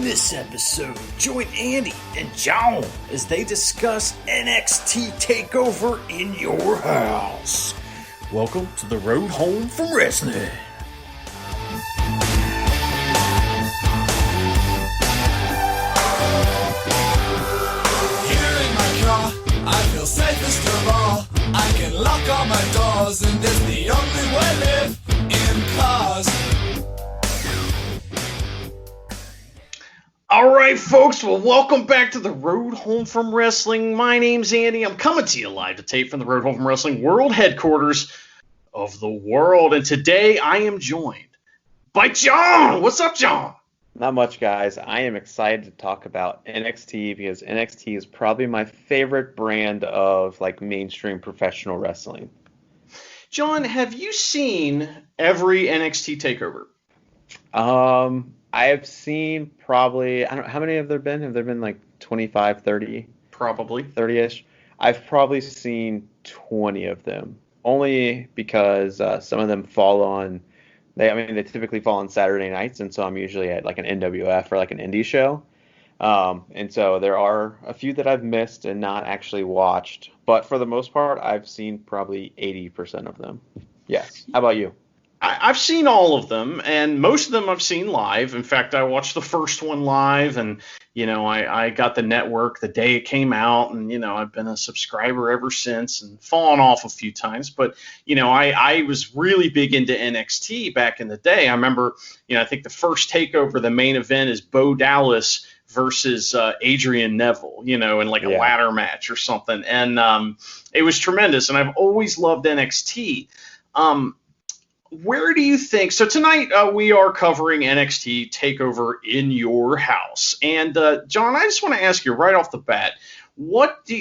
this episode, join Andy and John as they discuss NXT Takeover in your house. Welcome to the road home from wrestling. Here in my car, I feel safest of all. I can lock all my doors, and it's the only way I live in cars. All right, folks. Well, welcome back to the Road Home from Wrestling. My name's Andy. I'm coming to you live to tape from the Road Home from Wrestling World Headquarters of the world. And today I am joined by John. What's up, John? Not much, guys. I am excited to talk about NXT because NXT is probably my favorite brand of mainstream professional wrestling. John, have you seen every NXT takeover? I have seen probably, I don't know, how many have there been? Have there been 25, 30? Probably. 30-ish? I've probably seen 20 of them. Only because some of them fall on, they typically fall on Saturday nights, and so I'm usually at an NWF or an indie show. And so there are a few that I've missed and not actually watched. But for the most part, I've seen probably 80% of them. Yes. How about you? I've seen all of them, and most of them I've seen live. In fact, I watched the first one live, and, I got the network the day it came out, and, I've been a subscriber ever since and fallen off a few times. But, I was really big into NXT back in the day. I remember, I think the first takeover, the main event is Bo Dallas versus Adrian Neville, in a ladder match or something. And it was tremendous, and I've always loved NXT. Where do you think? So tonight we are covering NXT Takeover in your house, and John, I just want to ask you right off the bat,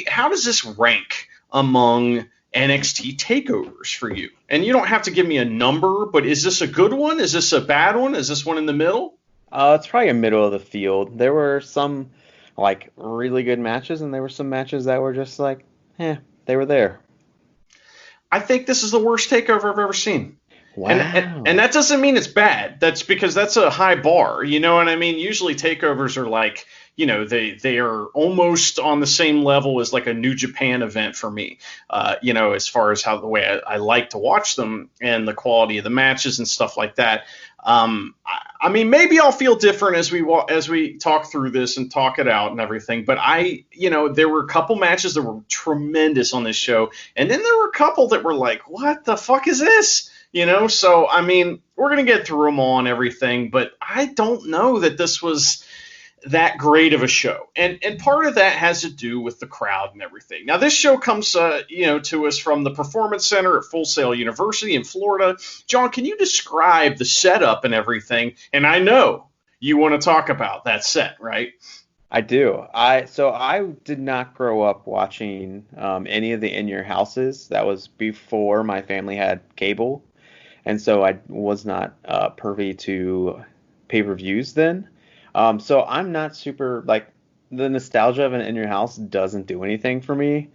how does this rank among NXT takeovers for you? And you don't have to give me a number, but is this a good one? Is this a bad one? Is this one in the middle? It's probably a middle of the field. There were some really good matches, and there were some matches that were just they were there. I think this is the worst takeover I've ever seen. Wow. And that doesn't mean it's bad. That's because that's a high bar. You know what I mean? Usually takeovers are they are almost on the same level as a New Japan event for me. As far as the way I like to watch them and the quality of the matches and stuff like that. Maybe I'll feel different as we talk through this and talk it out and everything. But there were a couple matches that were tremendous on this show, and then there were a couple that were what the fuck is this? So, we're going to get through them all and everything, but I don't know that this was that great of a show. And part of that has to do with the crowd and everything. Now, this show comes, to us from the Performance Center at Full Sail University in Florida. John, can you describe the setup and everything? And I know you want to talk about that set, right? I do. So I did not grow up watching any of the In Your Houses. That was before my family had cable. And so I was not privy to pay-per-views then. So I'm not super, the nostalgia of an In Your House doesn't do anything for me.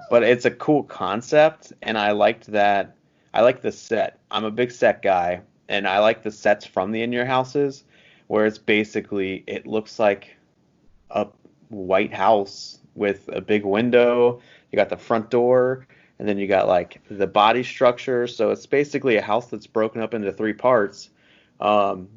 But it's a cool concept, and I liked that. I like the set. I'm a big set guy, and I like the sets from the In Your Houses, where it's basically, it looks like a white house with a big window. You got the front door. And then you got the body structure. So it's basically a house that's broken up into three parts,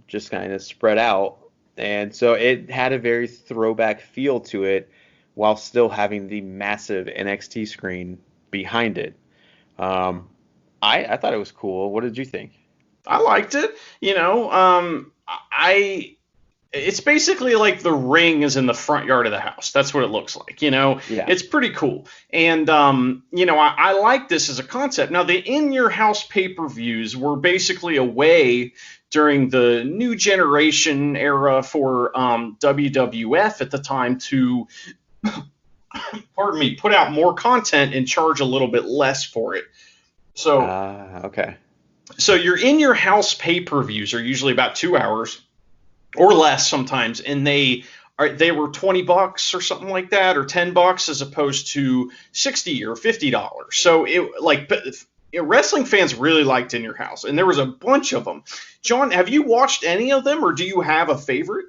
just kind of spread out. And so it had a very throwback feel to it while still having the massive NXT screen behind it. I thought it was cool. What did you think? I liked it. It's basically the ring is in the front yard of the house. That's what it looks like. Yeah. It's pretty cool. And, I like this as a concept. Now, the In Your House pay-per-views were basically a way during the new generation era for WWF at the time to, put out more content and charge a little bit less for it. So, okay. So your In Your House pay-per-views are usually about 2 hours. Or less sometimes, and they were $20 or something like that, or $10 as opposed to $60 or $50. So wrestling fans really liked In Your House, and there was a bunch of them. John, have you watched any of them, or do you have a favorite?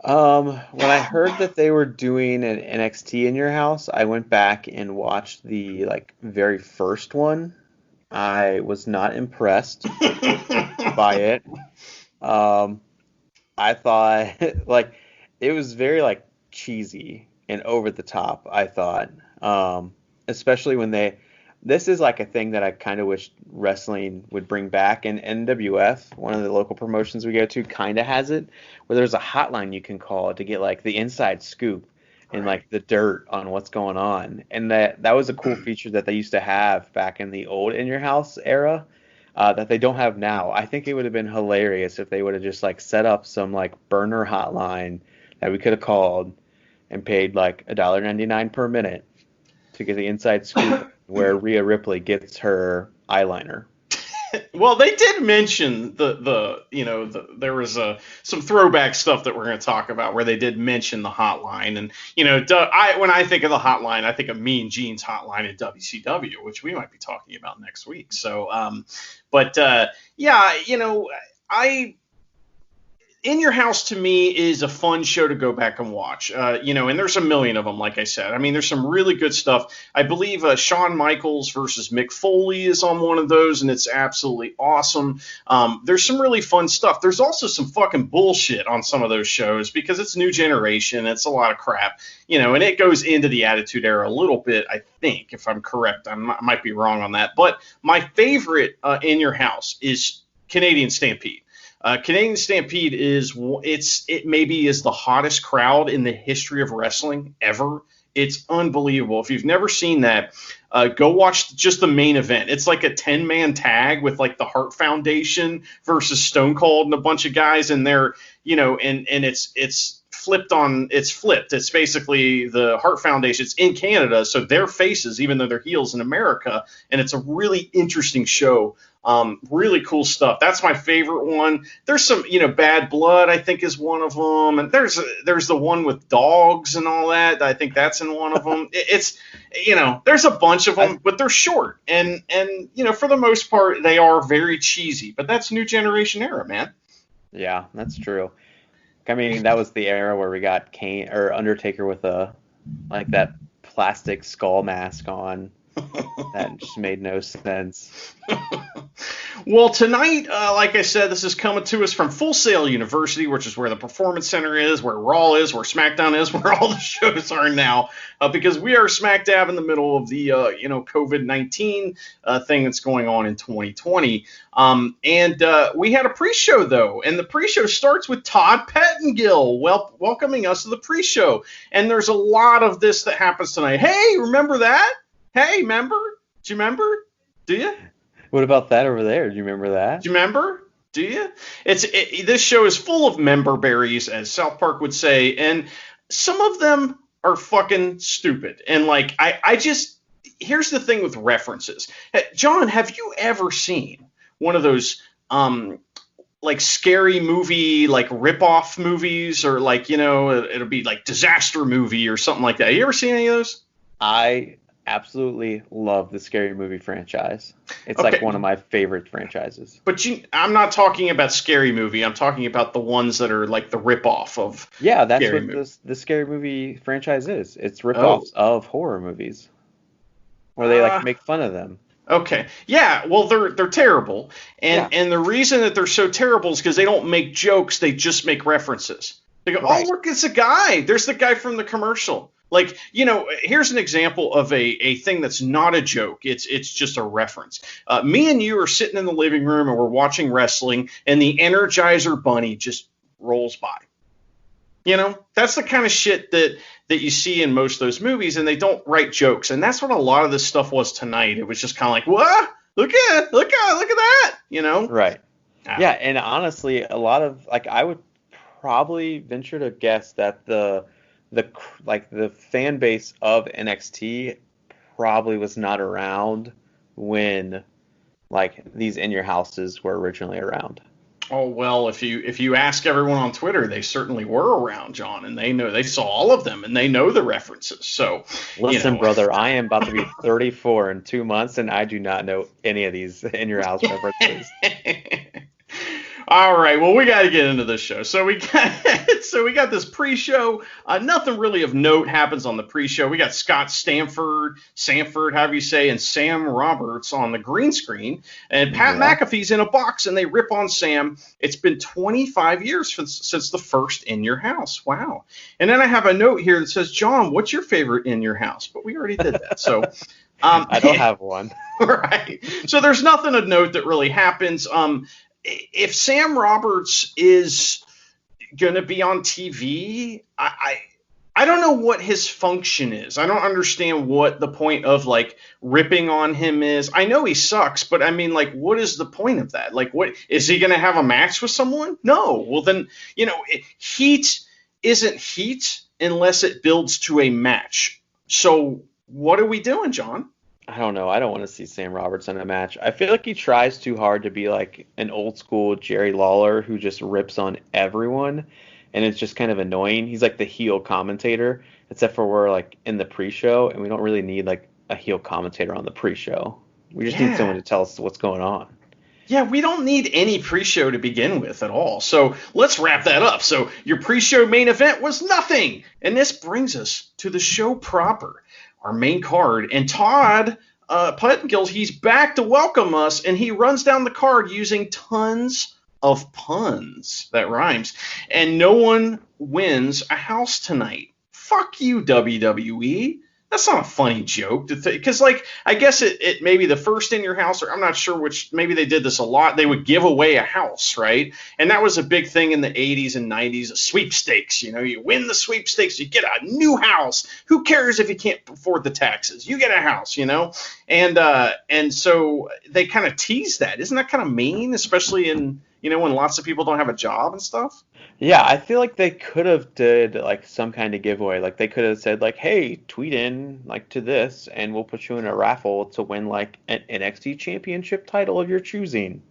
When I heard that they were doing an NXT in your house, I went back and watched the very first one. I was not impressed by it. Um, I thought it was very cheesy and over the top, I thought. Especially when this is a thing that I kind of wish wrestling would bring back, and NWF, one of the local promotions we go to, kind of has it, where there's a hotline you can call to get the inside scoop and the dirt on what's going on. And that was a cool feature that they used to have back in the old In Your House era, that they don't have now. I think it would have been hilarious if they would have just set up some burner hotline that we could have called and paid $1.99 per minute to get the inside scoop where Rhea Ripley gets her eyeliner. Well, they did mention there was some throwback stuff that we're going to talk about where they did mention the hotline, and when I think of the hotline, I think of Mean Gene's hotline at WCW, which we might be talking about next week. So, In Your House to me is a fun show to go back and watch, and there's a million of them, like I said. I mean, there's some really good stuff. I believe Shawn Michaels versus Mick Foley is on one of those, and it's absolutely awesome. There's some really fun stuff. There's also some fucking bullshit on some of those shows because it's new generation. It's a lot of crap, and it goes into the Attitude Era a little bit, I think, if I'm correct. I might be wrong on that. But my favorite In Your House is Canadian Stampede. Canadian Stampede it maybe is the hottest crowd in the history of wrestling ever. It's unbelievable. If you've never seen that, go watch just the main event. It's like a 10-man tag with the Hart Foundation versus Stone Cold and a bunch of guys, and they're and it's flipped. It's basically the Hart Foundation. It's in Canada, so their faces, even though they're heels in America, and it's a really interesting show. Really cool stuff. That's my favorite one. There's some, Bad Blood, I think, is one of them, and there's the one with dogs and all that. I think that's in one of them. It's, there's a bunch of them, but they're short, and for the most part, they are very cheesy. But that's new generation era, man. Yeah, that's true. I mean, that was the era where we got Kane or Undertaker with that plastic skull mask on. That just made no sense. Well, tonight, like I said, this is coming to us from Full Sail University, which is where the Performance Center is, where Raw is, where SmackDown is, where all the shows are now, because we are smack dab in the middle of the, COVID-19 thing that's going on in 2020. We had a pre-show, though, and the pre-show starts with Todd Pettengill welcoming us to the pre-show. And there's a lot of this that happens tonight. Hey, remember that? Hey, remember? Do you remember? Do you? What about that over there? Do you remember that? Do you remember? Do you? This show is full of member berries, as South Park would say, and some of them are fucking stupid. And here's the thing with references. John, have you ever seen one of those scary movie rip-off movies, or it'll be disaster movie or something like that? You ever seen any of those? I absolutely love the Scary Movie franchise. It's one of my favorite franchises. But I'm not talking about Scary Movie. I'm talking about the ones that are the rip-off of. Yeah, that's Scary what the Scary Movie franchise is. It's rip-offs of horror movies, where they make fun of them. Okay. Yeah. Well, they're terrible, and the reason that they're so terrible is because they don't make jokes. They just make references. They go, right. Oh, look, it's a guy. There's the guy from the commercial. Here's an example of a thing that's not a joke. It's just a reference. Me and you are sitting in the living room and we're watching wrestling, and the Energizer Bunny just rolls by. That's the kind of shit that you see in most of those movies, and they don't write jokes. And that's what a lot of this stuff was tonight. It was just kind of what? Look at that. Right. Yeah, and honestly, a lot of I would probably venture to guess that the fan base of NXT probably was not around when these In Your Houses were originally around. Oh, well, if you ask everyone on Twitter, they certainly were around, John, and they saw all of them, and they know the references. So listen, brother, I am about to be 34 in 2 months, and I do not know any of these In Your House references. All right, well, we got to get into this show. So we got this pre-show. Nothing really of note happens on the pre-show. We got Scott Sanford, however you say, and Sam Roberts on the green screen, and Pat McAfee's in a box, and they rip on Sam. It's been 25 years since the first In Your House. Wow. And then I have a note here that says, John, what's your favorite In Your House? But we already did that. So I don't have one. Right. So there's nothing of note that really happens. If Sam Roberts is going to be on TV, I don't know what his function is. I don't understand what the point of like ripping on him is. I know he sucks, but I mean, like, what is the point of that? Like, what is he going to have a match with someone? No. Well, then, heat isn't heat unless it builds to a match. So what are we doing, John? I don't know. I don't want to see Sam Roberts in a match. I feel like he tries too hard to be like an old school Jerry Lawler who just rips on everyone, and it's just kind of annoying. He's like the heel commentator, except for we're like in the pre-show, and we don't really need like a heel commentator on the pre-show. We just need someone to tell us what's going on. Yeah, we don't need any pre-show to begin with at all. So let's wrap that up. So your pre-show main event was nothing, and this brings us to the show proper. Our main card, and Todd Pettengill, he's back to welcome us, and he runs down the card using tons of puns. That rhymes. And no one wins a house tonight. Fuck you, WWE. That's not a funny joke because, like, I guess it maybe the first In Your House, or I'm not sure which, maybe they did this a lot. They would give away a house, right? And that was a big thing in the 80s and 90s, sweepstakes. You win the sweepstakes, you get a new house. Who cares if you can't afford the taxes? You get a house, And so they kind of tease that. Isn't that kind of mean, especially in, when lots of people don't have a job and stuff? Yeah, I feel like they could have did like some kind of giveaway. Like they could have said like, hey, tweet in like to this and we'll put you in a raffle to win like an NXT championship title of your choosing.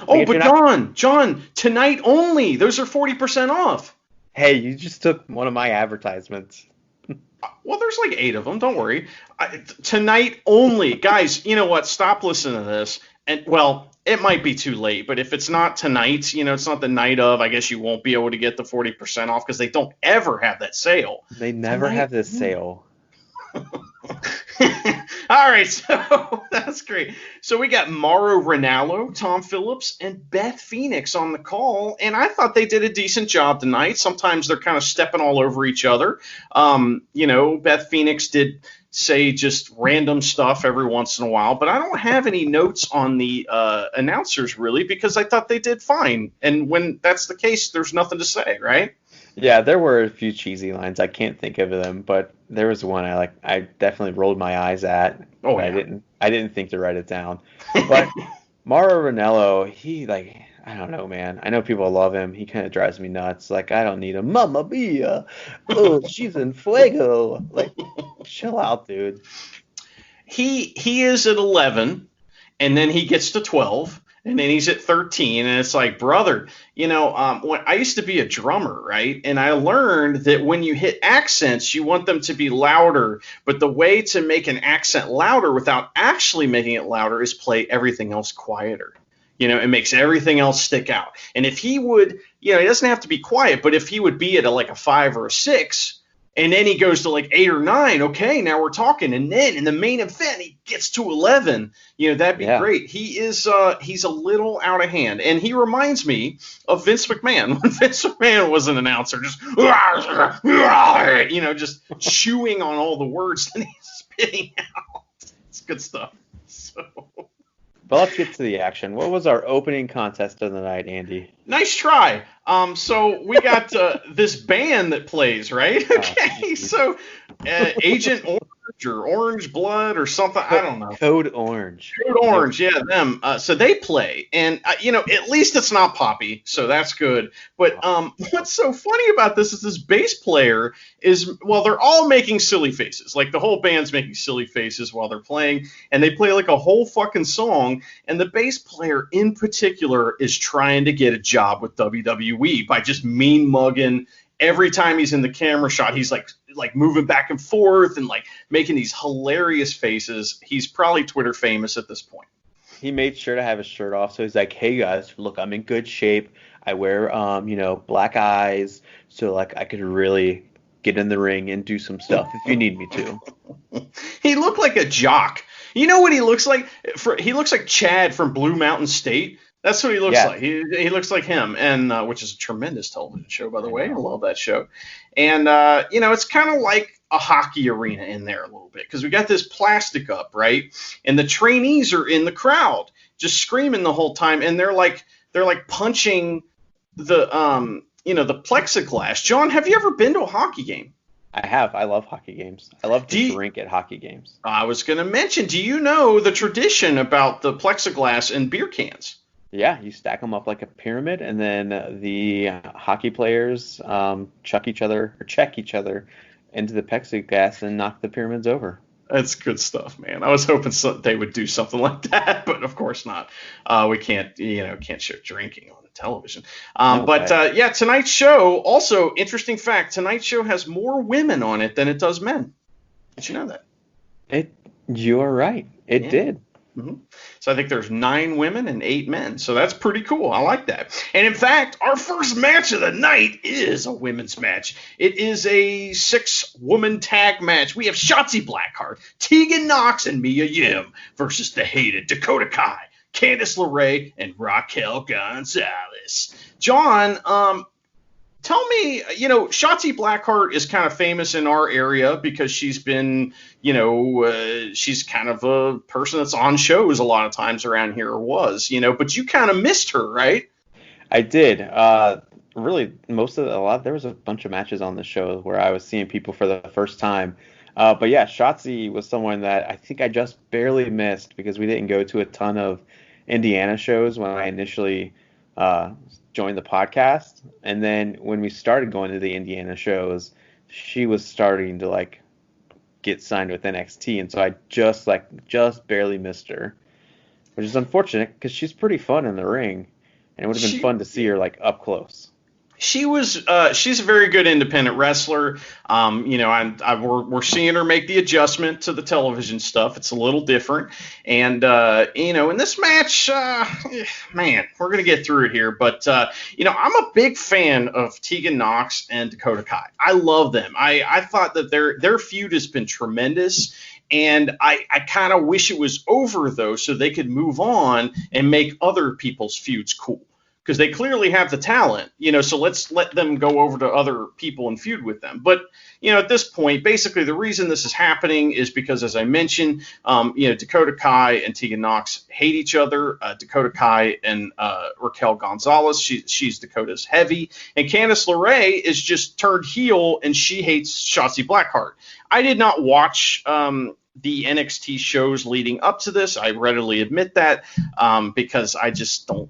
Oh, but John, tonight only. Those are 40% off. Hey, you just took one of my advertisements. Well, there's like 8 of them. Don't worry. Tonight only. Guys, you know what? Stop listening to this. And, well, it might be too late, but if it's not tonight, it's not the night of, I guess you won't be able to get the 40% off because they don't ever have that sale. They never have this sale. All right, so that's great. So we got Mauro Ranallo, Tom Phillips, and Beth Phoenix on the call, and I thought they did a decent job tonight. Sometimes they're kind of stepping all over each other. Beth Phoenix did say just random stuff every once in a while, but I don't have any notes on the announcers really because I thought they did fine. And when that's the case, there's nothing to say, right? Yeah, there were a few cheesy lines. I can't think of them, but there was one I definitely rolled my eyes at. Oh, yeah. I didn't think to write it down. But Mauro Ranallo, he I don't know, man. I know people love him. He kind of drives me nuts. Like, I don't need him. Mamma mia. Oh, she's in fuego. Like, chill out, dude. He is at 11, and then he gets to 12, and then he's at 13, and it's like, brother, when I used to be a drummer, right? And I learned that when you hit accents, you want them to be louder, but the way to make an accent louder without actually making it louder is play everything else quieter. It makes everything else stick out. And if he would, he doesn't have to be quiet, but if he would be at a 5 or a 6, and then he goes to 8 or 9, okay, now we're talking. And then in the main event, he gets to 11. That'd be great. He is, he's a little out of hand. And he reminds me of Vince McMahon. When Vince McMahon was an announcer, just, just chewing on all the words that he's spitting out. It's good stuff. So... But let's get to the action. What was our opening contest of the night, Andy? Nice try. So we got this band that plays, right? Okay, so Agent Orange or Orange Blood or something. I don't know. Code Orange. Code Orange, yeah, them. So they play, and at least it's not Poppy, so that's good. But what's so funny about this is this bass player is, well, they're all making silly faces. Like the whole band's making silly faces while they're playing, and they play a whole fucking song. And the bass player in particular is trying to get a job with WWE by just mean mugging. Every time he's in the camera shot, he's like moving back and forth and making these hilarious faces. He's probably Twitter famous at this point. he made sure to have his shirt off. So he's like, "Hey guys, look, I'm in good shape. I wear black eyes, so like I could really get in the ring and do some stuff if you need me to." He looked like a jock. You know what he looks like? He looks like Chad from Blue Mountain State. That's what he looks like. He looks like him, and which is a tremendous television show, by the way. I love that show. And it's kind of like a hockey arena in there a little bit, because we got this plastic up, right? And the trainees are in the crowd, just screaming the whole time, and they're like punching the the plexiglass. John, have you ever been to a hockey game? I have. I love hockey games. I love to drink at hockey games. I was going to mention, do you know the tradition about the plexiglass and beer cans? Yeah, you stack them up like a pyramid, and then the hockey players check each other into the plexiglass and knock the pyramids over. That's good stuff, man. I was hoping they would do something like that, but of course not. We can't show drinking on the television. Tonight's show, also, interesting fact, tonight's show has more women on it than it does men. Did you know that? You are right. It did. Mm-hmm. So I think there's 9 women and 8 men. So that's pretty cool. I like that. And in fact, our first match of the night is a women's match. It is a 6-woman tag match. We have Shotzi Blackheart, Tegan Nox, and Mia Yim versus the hated Dakota Kai, Candice LeRae, and Raquel Gonzalez. John, tell me, Shotzi Blackheart is kind of famous in our area because she's been, she's kind of a person that's on shows a lot of times around here, or was, but you kind of missed her, right? I did. Really, there was a bunch of matches on the show where I was seeing people for the first time. But yeah, Shotzi was someone that I think I just barely missed because we didn't go to a ton of Indiana shows when I initially joined the podcast, and then when we started going to the Indiana shows, she was starting to get signed with NXT, and so I just barely missed her, which is unfortunate because she's pretty fun in the ring, and it would have been fun to see her up close. She's a very good independent wrestler. We're seeing her make the adjustment to the television stuff. It's a little different. And, in this match, man, we're going to get through it here. But, I'm a big fan of Tegan Nox and Dakota Kai. I love them. I thought that their feud has been tremendous. And I kind of wish it was over, though, so they could move on and make other people's feuds cool. Because they clearly have the talent, so let's let them go over to other people and feud with them. But, at this point, basically the reason this is happening is because, as I mentioned, Dakota Kai and Tegan Nox hate each other. Dakota Kai and Raquel Gonzalez, she's Dakota's heavy. And Candice LeRae is just turned heel, and she hates Shotzi Blackheart. I did not watch the NXT shows leading up to this. I readily admit that because I just don't.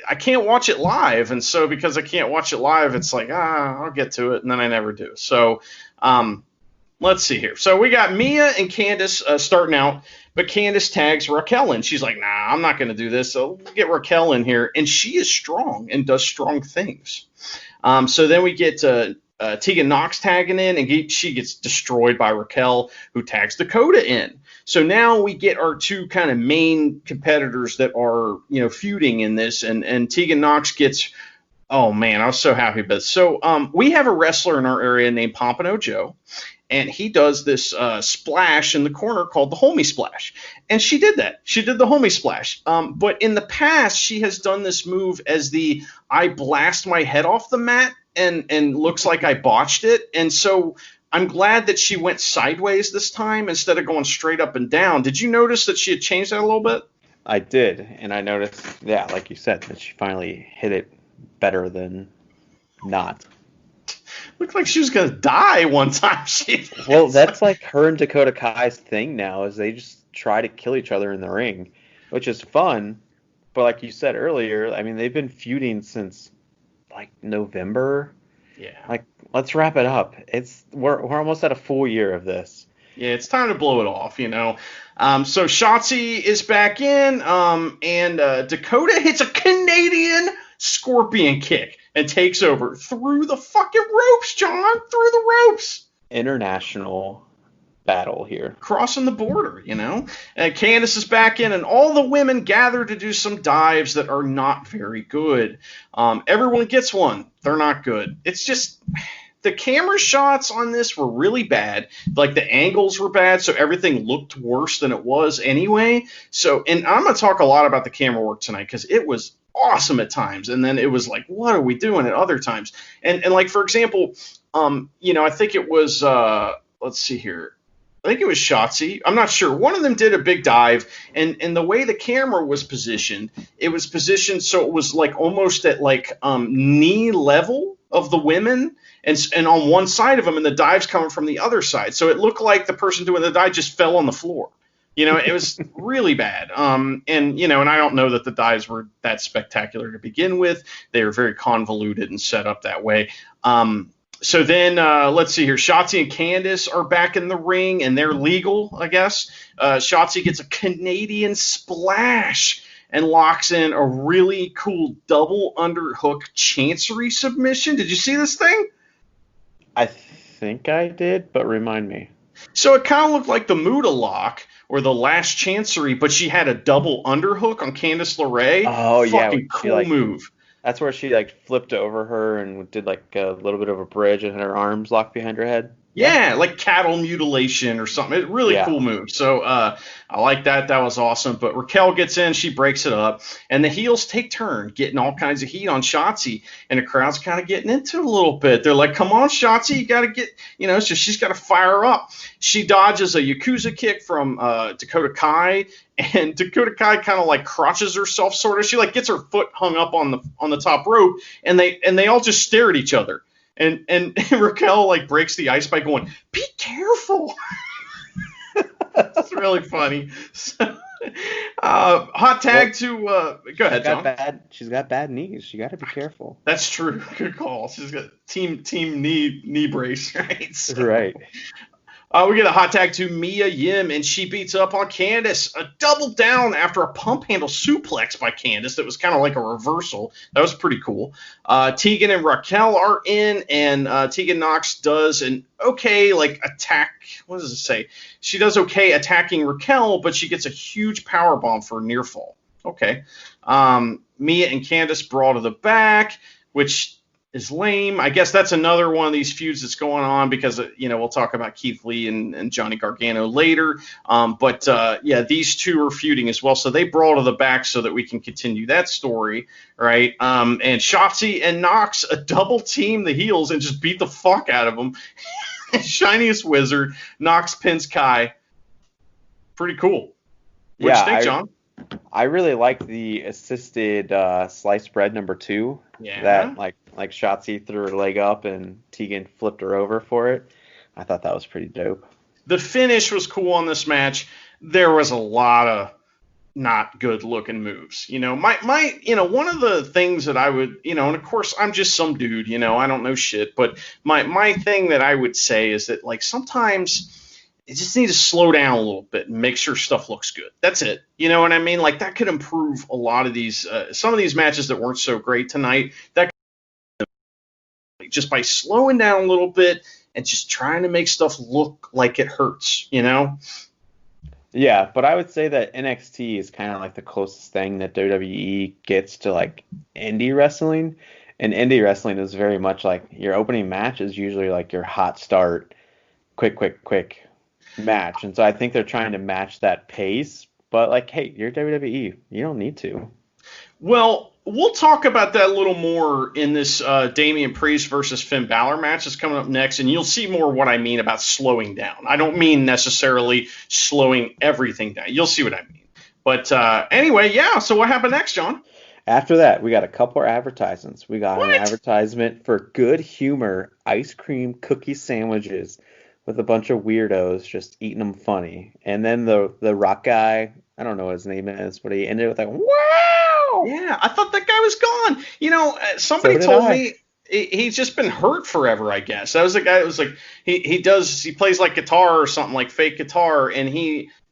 I can't watch it live, and so because I can't watch it live, it's like, I'll get to it, and then I never do. So let's see here. So we got Mia and Candice starting out, but Candice tags Raquel in. She's like, nah, I'm not going to do this, so we'll get Raquel in here, and she is strong and does strong things. So then we get Tegan Nox tagging in, and she gets destroyed by Raquel, who tags Dakota in. So now we get our 2 kind of main competitors that are, feuding in this, and Tegan Nox gets, oh man, I was so happy about this. So we have a wrestler in our area named Pompano Joe, and he does this splash in the corner called the Homie Splash. And she did that. She did the Homie Splash. But in the past, she has done this move as the I blast my head off the mat and looks like I botched it. And so I'm glad that she went sideways this time instead of going straight up and down. Did you notice that she had changed that a little bit? I did, and I noticed, yeah, like you said, that she finally hit it better than not. Looked like she was going to die one time. Well, that's like her and Dakota Kai's thing now, is they just try to kill each other in the ring, which is fun. But like you said earlier, I mean, they've been feuding since November. Yeah. Let's wrap it up. We're almost at a full year of this. Yeah, it's time to blow it off, So Shotzi is back in, and Dakota hits a Canadian scorpion kick and takes over through the fucking ropes, John, through the ropes. International battle here. Crossing the border, And Candice is back in, and all the women gather to do some dives that are not very good. Everyone gets one. They're not good. It's just the camera shots on this were really bad. Like the angles were bad, so everything looked worse than it was anyway. And I'm going to talk a lot about the camera work tonight because it was awesome at times, and then it was like, what are we doing at other times? And like, for example, I think it was let's see here. I think it was Shotzi. I'm not sure. One of them did a big dive, and the way the camera was positioned, it was positioned so it was like almost at like knee level of the women, and on one side of them, and the dive's coming from the other side. So it looked like the person doing the dive just fell on the floor. It was really bad. And I don't know that the dives were that spectacular to begin with. They were very convoluted and set up that way. So then let's see here. Shotzi and Candice are back in the ring, and they're legal, I guess. Shotzi gets a Canadian splash and locks in a really cool double underhook chancery submission. Did you see this thing? I think I did, but remind me. So it kind of looked like the Muda lock or the last chancery, but she had a double underhook on Candice LeRae. Oh, Fucking cool move. That's where she like flipped over her and did like a little bit of a bridge and had her arms locked behind her head. Yeah, like cattle mutilation or something. It's really cool move. So I like that. That was awesome. But Raquel gets in, she breaks it up, and the heels take turn getting all kinds of heat on Shotzi, and the crowd's kind of getting into it a little bit. They're like, come on, Shotzi, you got to get, so she's got to fire up. She dodges a Yakuza kick from Dakota Kai, and Dakota Kai kind of like crotches herself sort of. She like gets her foot hung up on the top rope, and they all just stare at each other. And Raquel like breaks the ice by going, "Be careful." That's really funny. So, hot tag to go ahead, John. She's got bad knees. She got to be careful. That's true. Good call. She's got team knee brace, right? So, right. We get a hot tag to Mia Yim, and she beats up on Candice. A double down after a pump handle suplex by Candice that was kind of like a reversal. That was pretty cool. Tegan and Raquel are in, and Tegan Knox does an okay attack. What does it say? She does okay attacking Raquel, but she gets a huge powerbomb for a near fall. Okay. Mia and Candice brawl to the back, which is lame. I guess that's another one of these feuds that's going on because, we'll talk about Keith Lee and Johnny Gargano later. But these two are feuding as well. So they brawl to the back so that we can continue that story, right? And Shotzi and Knox double team the heels and just beat the fuck out of them. Shiniest Wizard. Knox pins Kai. Pretty cool. What do you think, John? I really like the assisted sliced bread number 2. Yeah. That like Shotzi threw her leg up and Tegan flipped her over for it. I thought that was pretty dope. The finish was cool on this match. There was a lot of not good looking moves. My one of the things that I would, and of course I'm just some dude, I don't know shit, but my thing that I would say is that like sometimes you just need to slow down a little bit and make sure stuff looks good. That's it. You know what I mean? Like that could improve a lot of these, some of these matches that weren't so great tonight. That just by slowing down a little bit and just trying to make stuff look like it hurts, Yeah, but I would say that NXT is kind of like the closest thing that WWE gets to like indie wrestling. And indie wrestling is very much like your opening match is usually like your hot start, quick match. And so I think they're trying to match that pace. But like, hey, you're WWE. You don't need to. Well, we'll talk about that a little more in this Damian Priest versus Finn Balor match that's coming up next, and you'll see more what I mean about slowing down. I don't mean necessarily slowing everything down. You'll see what I mean. But anyway, yeah, so what happened next, John? After that, we got a couple of advertisements. We got an advertisement for Good Humor ice cream cookie sandwiches with a bunch of weirdos just eating them funny. And then the rock guy, I don't know what his name is, but he ended with like, wow! Yeah, I thought that guy was gone. Somebody told me he's just been hurt forever, I guess. That was the guy that was like, he plays like guitar or something, like fake guitar, and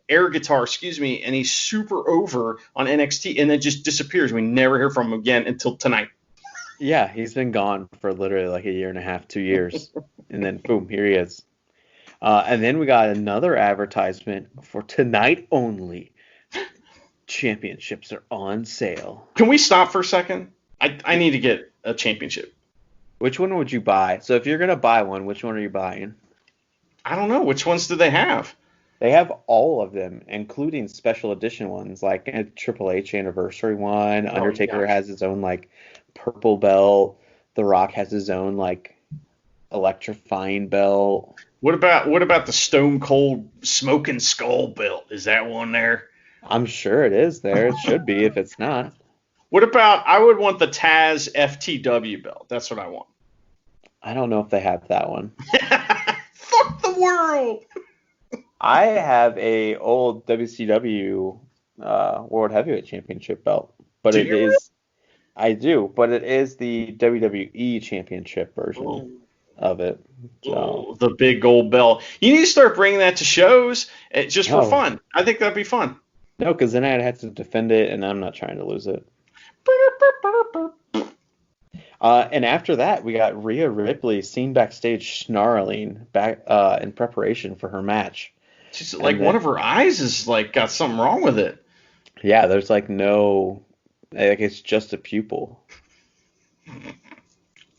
air guitar, and he's super over on NXT, and then just disappears. We never hear from him again until tonight. Yeah, he's been gone for literally like a year and a half, 2 years. And then boom, here he is. And then we got another advertisement for tonight only. Championships are on sale. Can we stop for a second? I need to get a championship. Which one would you buy? So if you're going to buy one, which one are you buying? I don't know. Which ones do they have? They have all of them, including special edition ones, like a Triple H anniversary one. Undertaker has his own, like, purple belt. The Rock has his own, like, electrifying belt. What about the Stone Cold Smoking Skull belt? Is that one there? I'm sure it is there. It should be if it's not. What about, I would want the Taz FTW belt. That's what I want. I don't know if they have that one. Fuck the world! I have a old WCW World Heavyweight Championship belt, but I do, but it is the WWE Championship version of it. So. The big gold belt. You need to start bringing that to shows just for fun. I think that'd be fun. No, because then I'd have to defend it, and I'm not trying to lose it. And after that, we got Rhea Ripley seen backstage snarling back in preparation for her match. She's like, one of her eyes is like got something wrong with it. Yeah, there's like no, like it's just a pupil.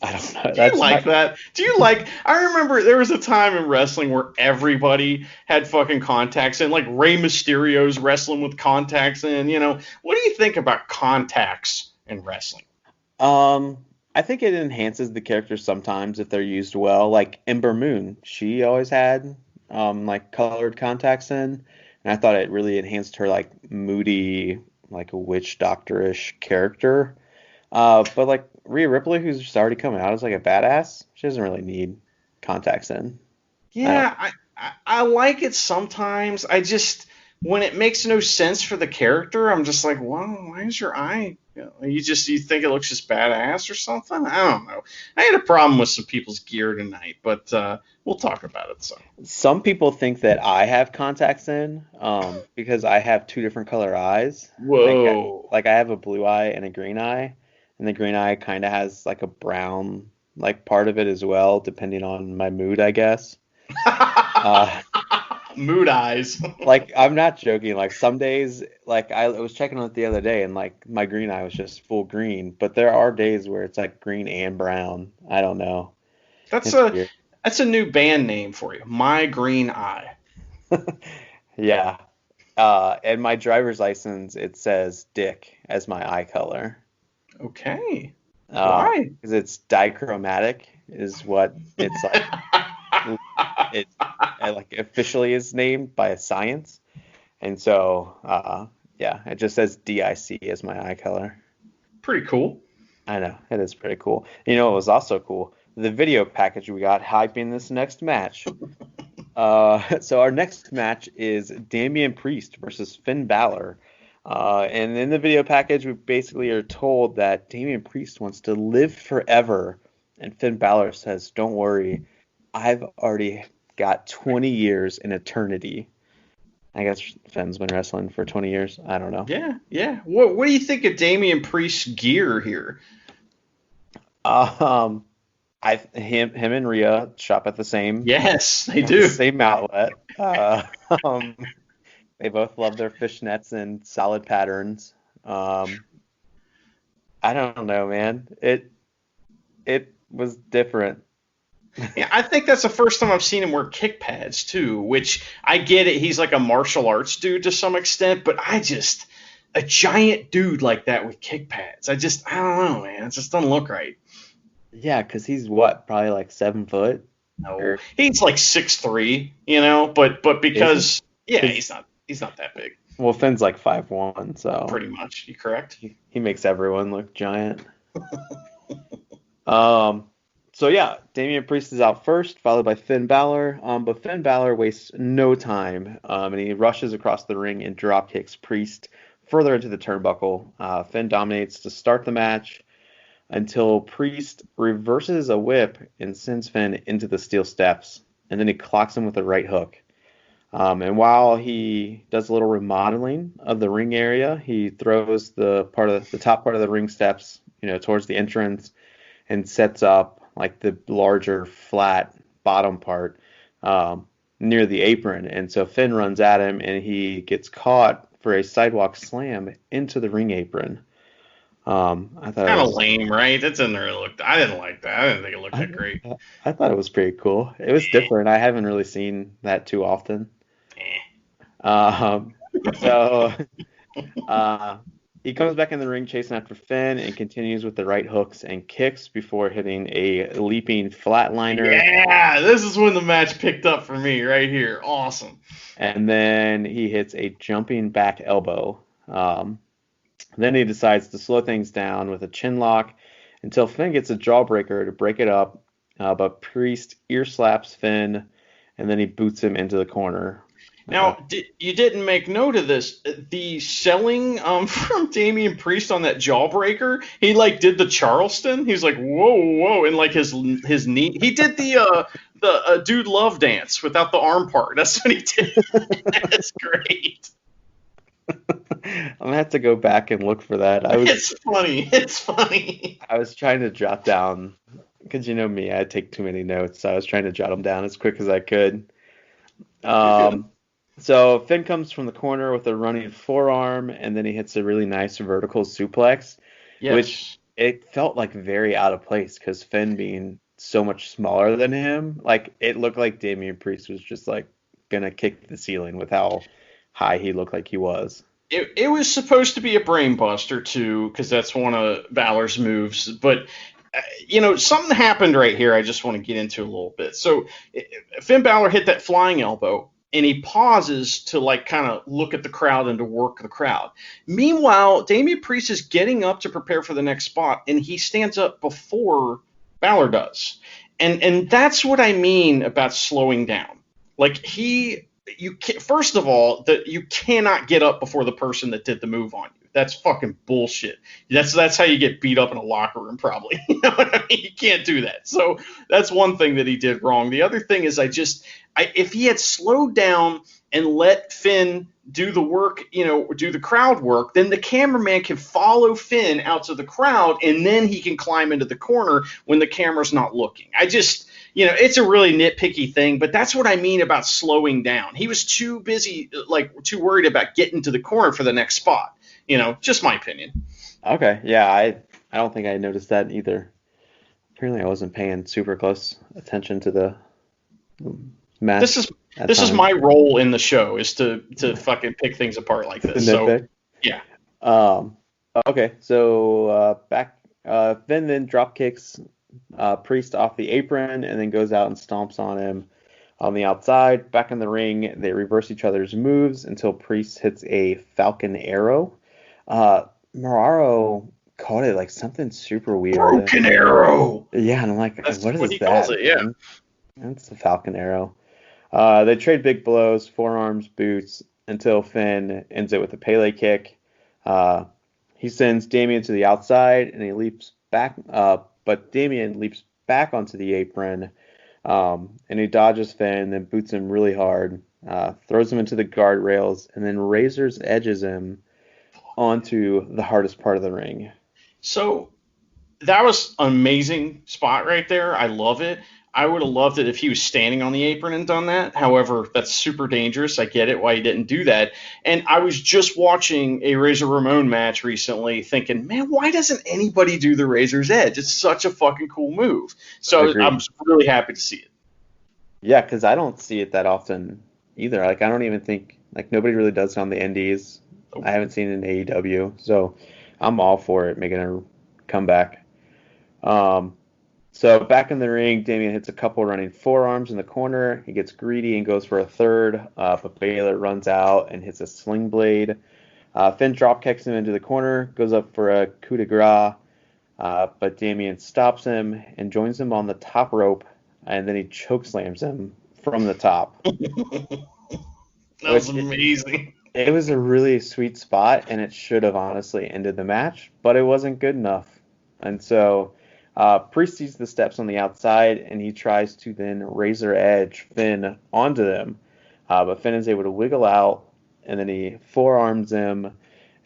I don't know. Do you like that? Do you like? I remember there was a time in wrestling where everybody had fucking contacts in, like Rey Mysterio's wrestling with contacts in. You know, what do you think about contacts in wrestling? I think it enhances the character sometimes if they're used well. Like Ember Moon, she always had like colored contacts in, and I thought it really enhanced her like moody, like a witch doctor-ish character. But like Rhea Ripley, who's just already coming out as like a badass, she doesn't really need contacts in. Yeah, I like it sometimes. I just, when it makes no sense for the character, I'm just like, well, why is your eye? You think it looks just badass or something? I don't know. I had a problem with some people's gear tonight, but we'll talk about it. So some people think that I have contacts in because I have two different color eyes. Whoa! Like I have a blue eye and a green eye, and the green eye kind of has like a brown like part of it as well, depending on my mood, I guess. Mood eyes. Like, I'm not joking. Like, some days, like, I was checking on it the other day, and, like, my green eye was just full green. But there are days where it's, like, green and brown. I don't know. That's a new band name for you. My Green Eye. Yeah. And my driver's license, it says Dick as my eye color. Okay. Why? Because it's dichromatic is what it's like. It like officially is named by science, and so yeah, it just says DIC as my eye color. Pretty cool. I know, it is pretty cool. You know, it was also cool, the video package we got hyping this next match. So our next match is Damian Priest versus Finn Balor. And in the video package, we basically are told that Damian Priest wants to live forever, and Finn Balor says, "Don't worry, I've already got 20 years in eternity." I guess Finn's been wrestling for 20 years. I don't know. Yeah. What do you think of Damian Priest's gear here? Him and Rhea shop at the same. Yes, they do. Same outlet. They both love their fishnets and solid patterns. I don't know, man. It was different. Yeah, I think that's the first time I've seen him wear kick pads too, which I get it. He's like a martial arts dude to some extent, but a giant dude like that with kick pads. I don't know, man. It just doesn't look right. Yeah, because he's what, probably like 7 foot? No, he's like 6'3", you know, but because he's not that big. Well, Finn's like 5'1", so pretty much. You correct? He makes everyone look giant. So yeah, Damian Priest is out first, followed by Finn Balor. But Finn Balor wastes no time, and he rushes across the ring and drop kicks Priest further into the turnbuckle. Finn dominates to start the match until Priest reverses a whip and sends Finn into the steel steps, and then he clocks him with a right hook. And while he does a little remodeling of the ring area, he throws the top part of the ring steps, towards the entrance, and sets up like the larger flat bottom part. near the apron, and so Finn runs at him, and he gets caught for a sidewalk slam into the ring apron. I thought it Kind of was lame, right? That didn't really look. I didn't like that. I didn't think it looked I, that great. I thought it was pretty cool. It was different. I haven't really seen that too often. Um, so uh, he comes back in the ring chasing after Finn and continues with the right hooks and kicks before hitting a leaping flatliner. Yeah, this is when the match picked up for me right here. Awesome. And then he hits a jumping back elbow. Then he decides to slow things down with a chin lock until Finn gets a jawbreaker to break it up. But Priest ear slaps Finn, and then he boots him into the corner. Now, you didn't make note of this. The selling from Damian Priest on that jawbreaker, he like did the Charleston. He's like, whoa, whoa, and like his knee. He did the dude love dance without the arm part. That's what he did. That's great. I'm gonna have to go back and look for that. It's funny. It's funny. I was trying to jot down, because you know me, I take too many notes. So I was trying to jot them down as quick as I could. So Finn comes from the corner with a running forearm, and then he hits a really nice vertical suplex, Yes. which it felt like very out of place because Finn being so much smaller than him, like it looked like Damian Priest was just like gonna kick the ceiling with how high he looked like he was. It was supposed to be a brain buster too, because that's one of Balor's moves. But something happened right here. I just want to get into a little bit. So Finn Balor hit that flying elbow, and he pauses to like kind of look at the crowd and to work the crowd. Meanwhile, Damian Priest is getting up to prepare for the next spot, and he stands up before Balor does. And that's what I mean about slowing down. Like first of all, that you cannot get up before the person that did the move on you. That's fucking bullshit. That's how you get beat up in a locker room, probably. You know what I mean? You can't do that. So that's one thing that he did wrong. The other thing is if he had slowed down and let Finn do the work, do the crowd work, then the cameraman can follow Finn out to the crowd, and then he can climb into the corner when the camera's not looking. It's a really nitpicky thing, but that's what I mean about slowing down. He was too busy, too worried about getting to the corner for the next spot. Just my opinion. Okay, yeah, I don't think I noticed that either. Apparently, I wasn't paying super close attention to the match. This is my role in the show, is to fucking pick things apart like this. So yeah. Okay, so Finn then drop kicks Priest off the apron and then goes out and stomps on him on the outside. Back in the ring, they reverse each other's moves until Priest hits a Falcon Arrow. Moraro called it like something super weird. Broken Arrow. Yeah, and I'm like, that's what is what he that? Calls it, yeah. That's the Falcon Arrow. They trade big blows, forearms, boots, until Finn ends it with a Pele kick. He sends Damian to the outside, and he leaps back, but Damian leaps back onto the apron, and he dodges Finn, then boots him really hard, throws him into the guardrails, and then razors edges him onto the hardest part of the ring. So that was an amazing spot right there. I love it. I would have loved it if he was standing on the apron and done that. However, that's super dangerous. I get it why he didn't do that. And I was just watching a Razor Ramon match recently thinking, man, why doesn't anybody do the Razor's Edge? It's such a fucking cool move. So I'm really happy to see it. Yeah, because I don't see it that often either. Like, I don't even think, like, nobody really does it on the indies. I haven't seen it in AEW. So I'm all for it, making a comeback. So back in the ring, Damian hits a couple running forearms in the corner. He gets greedy and goes for a third, but Balor runs out and hits a sling blade. Finn drop kicks him into the corner, goes up for a coup de grace, but Damian stops him and joins him on the top rope, and then he chokeslams him from the top. That was amazing. It was a really sweet spot, and it should have honestly ended the match, but it wasn't good enough. And so Priest sees the steps on the outside, and he tries to then razor edge Finn onto them. But Finn is able to wiggle out, and then he forearms him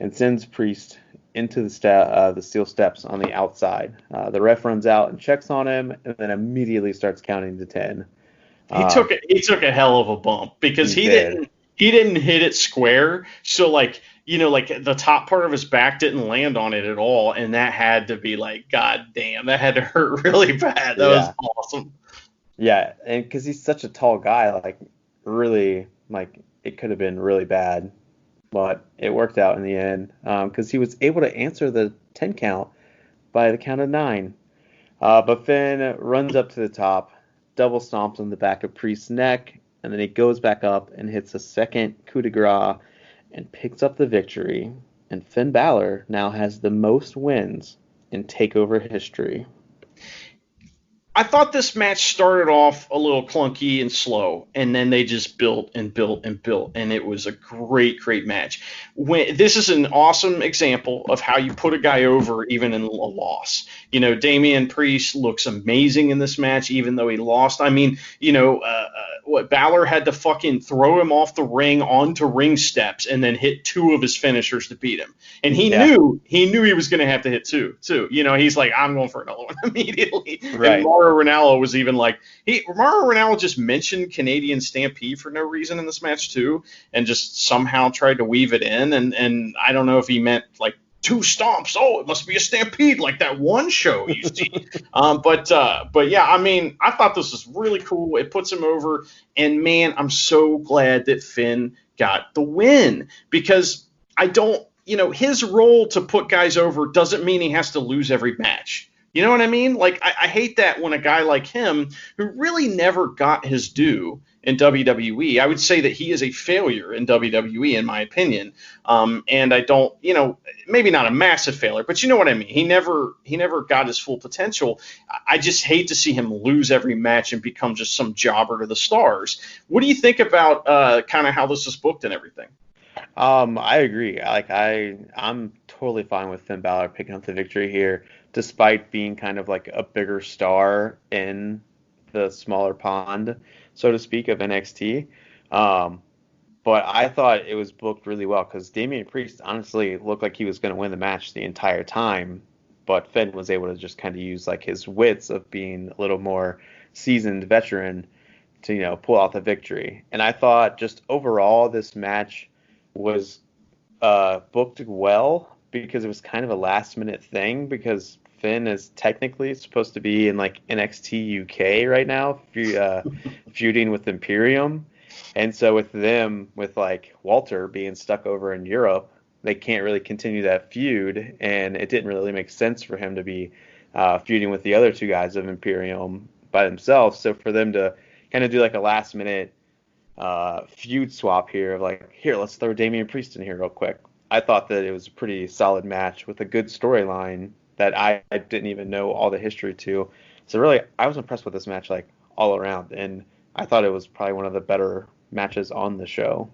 and sends Priest into the steel steps on the outside. The ref runs out and checks on him, and then immediately starts counting to 10. He took a hell of a bump because He did. he didn't hit it square. So like, like the top part of his back didn't land on it at all, and that had to be like, God damn, that had to hurt really bad. That was Yeah. awesome. Yeah, and because he's such a tall guy, like really, like it could have been really bad, but it worked out in the end because he was able to answer the 10 count by the count of 9. But Finn runs up to the top, double stomps on the back of Priest's neck, and then he goes back up and hits a second coup de grace and picks up the victory. And Finn Balor now has the most wins in Takeover history. I thought this match started off a little clunky and slow, and then they just built and built and built, and it was a great, great match. This is an awesome example of how you put a guy over even in a loss. Damian Priest looks amazing in this match, even though he lost. I mean, Balor had to fucking throw him off the ring onto ring steps and then hit 2 of his finishers to beat him. And he knew he was going to have to hit 2 too. He's like, I'm going for another one immediately. Right. And Mauro Ranallo was even like, Mauro Ranallo just mentioned Canadian Stampede for no reason in this match too, and just somehow tried to weave it in. And I don't know if he meant like 2 stomps. Oh, it must be a stampede like that one show you see. But yeah, I mean, I thought this was really cool. It puts him over, and man, I'm so glad that Finn got the win because I don't, his role to put guys over doesn't mean he has to lose every match. You know what I mean? Like, I hate that when a guy like him, who really never got his due in WWE, I would say that he is a failure in WWE, in my opinion. And I don't, maybe not a massive failure, but you know what I mean? He never got his full potential. I just hate to see him lose every match and become just some jobber to the stars. What do you think about kind of how this is booked and everything? I agree. Like I'm totally fine with Finn Balor picking up the victory here, despite being kind of like a bigger star in the smaller pond, so to speak, of NXT. But I thought it was booked really well because Damian Priest honestly looked like he was going to win the match the entire time, but Finn was able to just kind of use like his wits of being a little more seasoned veteran to pull out the victory. And I thought just overall this match was booked well because it was kind of a last minute thing because Finn is technically supposed to be in like NXT UK right now, feuding with Imperium. And so with like Walter being stuck over in Europe, they can't really continue that feud, and it didn't really make sense for him to be feuding with the other 2 guys of Imperium by themselves. So for them to kind of do like a last minute feud swap here of like, here, let's throw Damian Priest in here real quick. I thought that it was a pretty solid match with a good storyline that I didn't even know all the history to. So really, I was impressed with this match like all around, and I thought it was probably one of the better matches on the show.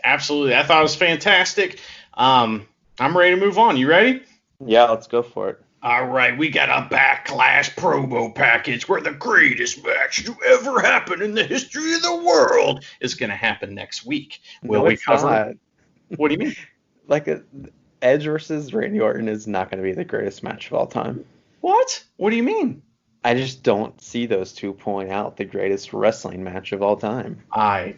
Absolutely. I thought it was fantastic. I'm ready to move on. You ready? Yeah, let's go for it. All right, we got a Backlash promo package where the greatest match to ever happen in the history of the world is going to happen next week. Will we cover it? What do you mean? Like Edge versus Randy Orton is not going to be the greatest match of all time. What? What do you mean? I just don't see those 2 point out the greatest wrestling match of all time. I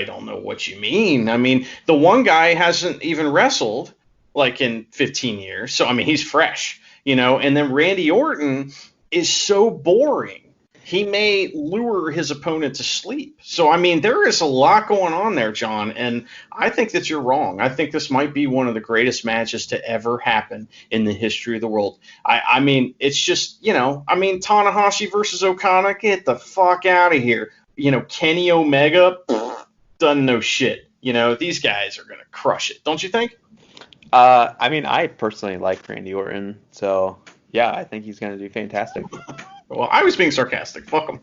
don't know what you mean. I mean, the one guy hasn't even wrestled like in 15 years. So, I mean, he's fresh, and then Randy Orton is so boring. He may lure his opponent to sleep. So, I mean, there is a lot going on there, John, and I think that you're wrong. I think this might be one of the greatest matches to ever happen in the history of the world. I mean, it's just, Tanahashi versus Okada, get the fuck out of here. Kenny Omega, doesn't know shit. These guys are going to crush it. Don't you think? I mean, I personally like Randy Orton, so yeah, I think he's going to do fantastic. Well, I was being sarcastic. Fuck him.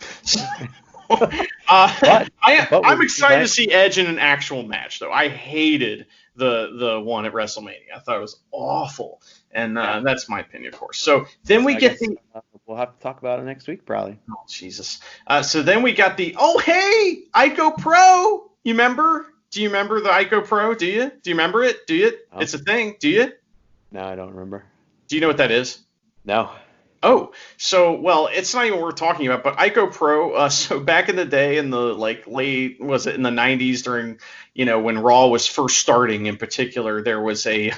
I'm excited to see Edge in an actual match, though. I hated the one at WrestleMania. I thought it was awful, and that's my opinion, of course. So then we get the. We'll have to talk about it next week, probably. Oh Jesus! So then we got the. Oh hey, Ico Pro. You remember? Do you remember the Ico Pro? Do you? Do you remember it? Do you? Oh. It's a thing. Do you? No, I don't remember. Do you know what that is? No. Oh, so well, it's not even worth talking about, but Ico Pro. So back in the day, in the like late, was it in the '90s during, when Raw was first starting, in particular, there was a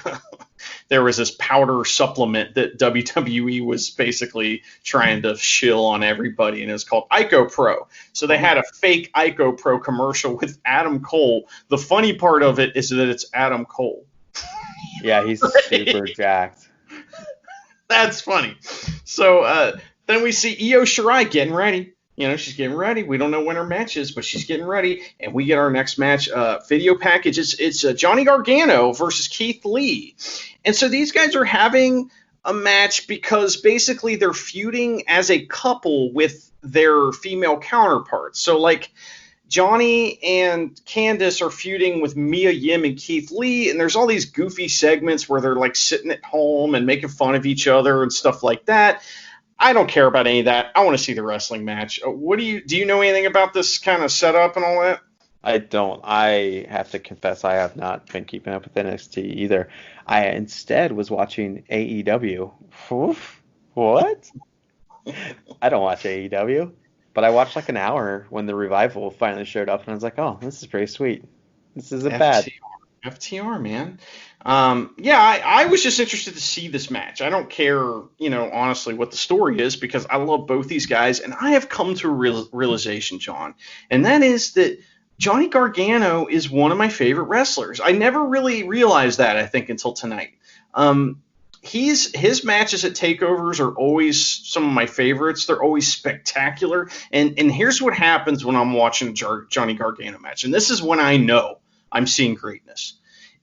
there was this powder supplement that WWE was basically trying to shill on everybody, and it was called Ico Pro. So they had a fake Ico Pro commercial with Adam Cole. The funny part of it is that it's Adam Cole. Yeah, he's super jacked. That's funny. So then we see Io Shirai getting ready. She's getting ready. We don't know when her match is, but she's getting ready. And we get our next match video package. It's Johnny Gargano versus Keith Lee. And so these guys are having a match because basically they're feuding as a couple with their female counterparts. So like Johnny and Candice are feuding with Mia Yim and Keith Lee, and there's all these goofy segments where they're like sitting at home and making fun of each other and stuff like that. I don't care about any of that. I want to see the wrestling match. Do you know anything about this kind of setup and all that? I don't. I have to confess I have not been keeping up with NXT either. I instead was watching AEW. What? I don't watch AEW. But I watched like an hour when the revival finally showed up, and I was like, oh, this is pretty sweet. This isn't bad. FTR, man. I was just interested to see this match. I don't care, honestly, what the story is, because I love both these guys, and I have come to a realization, John, and that is that Johnny Gargano is one of my favorite wrestlers. I never really realized that, I think, until tonight. His matches at takeovers are always some of my favorites. They're always spectacular. And here's what happens when I'm watching a Johnny Gargano match, and this is when I know I'm seeing greatness,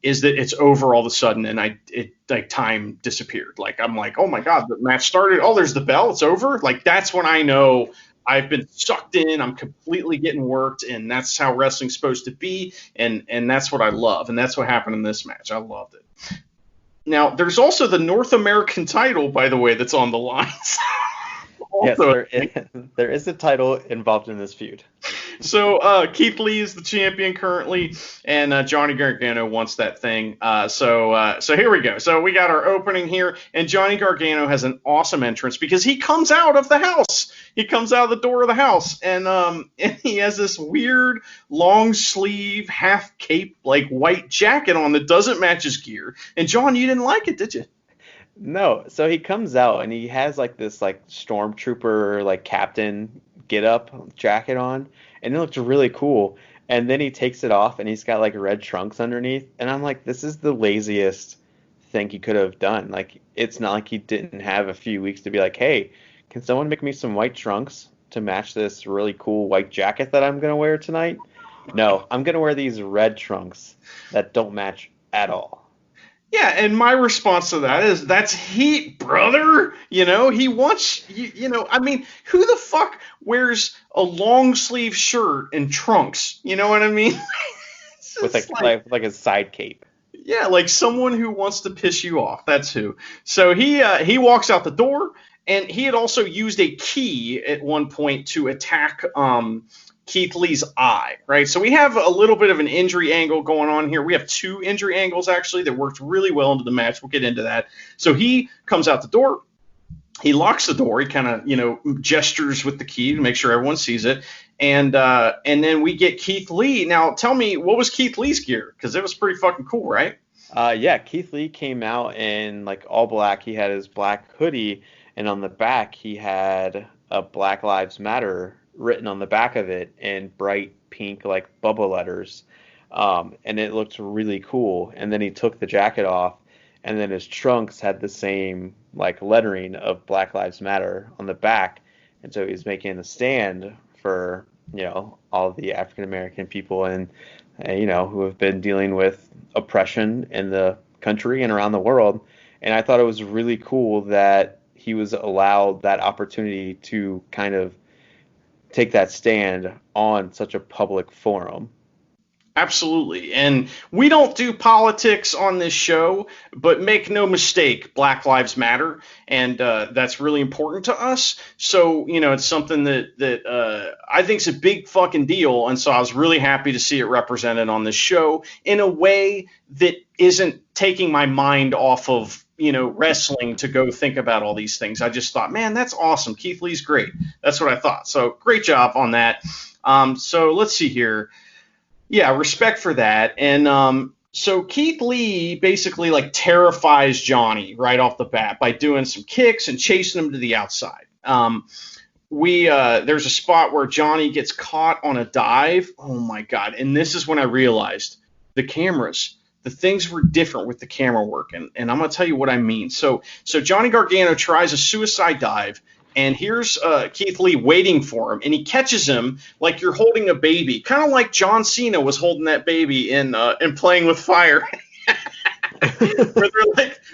is that it's over all of a sudden, and time disappeared. Like, I'm like, oh my God, the match started. Oh, there's the bell. It's over. Like, that's when I know I've been sucked in. I'm completely getting worked, and that's how wrestling's supposed to be. And that's what I love. And that's what happened in this match. I loved it. Now, there's also the North American title, by the way, that's on the line. Yes, there is a title involved in this feud. So Keith Lee is the champion currently, and Johnny Gargano wants that thing. So here we go. So we got our opening here, and Johnny Gargano has an awesome entrance because he comes out of the house. He comes out of the door of the house, and he has this weird long sleeve half cape like white jacket on that doesn't match his gear. And John, you didn't like it, did you? No, so he comes out and he has like this like stormtrooper like captain get up jacket on, and it looks really cool. And then he takes it off and he's got like red trunks underneath, and I'm like, this is the laziest thing he could have done. Like, it's not like he didn't have a few weeks to be like, hey, can someone make me some white trunks to match this really cool white jacket that I'm gonna wear tonight? No, I'm gonna wear these red trunks that don't match at all. Yeah, and my response to that is, that's heat, brother. He wants, I mean, who the fuck wears a long sleeve shirt and trunks? You know what I mean? With like a side cape. Yeah, like someone who wants to piss you off. That's who. So he walks out the door, and he had also used a key at one point to attack Keith Lee's eye, right? So we have a little bit of an injury angle going on here. We have two injury angles, actually, that worked really well into the match. We'll get into that. So he comes out the door. He locks the door. He kind of, gestures with the key to make sure everyone sees it. And then we get Keith Lee. Now, tell me, what was Keith Lee's gear? Because it was pretty fucking cool, right? Yeah, Keith Lee came out in like all black. He had his black hoodie, and on the back he had a Black Lives Matter written on the back of it in bright pink like bubble letters, and it looked really cool. And then he took the jacket off, and then his trunks had the same like lettering of Black Lives Matter on the back, and so he's making a stand for all the African American people and who have been dealing with oppression in the country and around the world. And I thought it was really cool that he was allowed that opportunity to kind of take that stand on such a public forum. Absolutely. And we don't do politics on this show, but make no mistake, Black Lives Matter, and that's really important to us. So, it's something that I think is a big fucking deal, and so I was really happy to see it represented on this show in a way that isn't taking my mind off of wrestling to go think about all these things. I just thought, man, that's awesome. Keith Lee's great. That's what I thought. So great job on that. So let's see here. Yeah, respect for that. And so Keith Lee basically like terrifies Johnny right off the bat by doing some kicks and chasing him to the outside. There's a spot where Johnny gets caught on a dive. Oh my God. And this is when I realized the things were different with the camera work. And I'm going to tell you what I mean. So Johnny Gargano tries a suicide dive, and here's Keith Lee waiting for him, and he catches him like you're holding a baby, kind of like John Cena was holding that baby in Playing with Fire,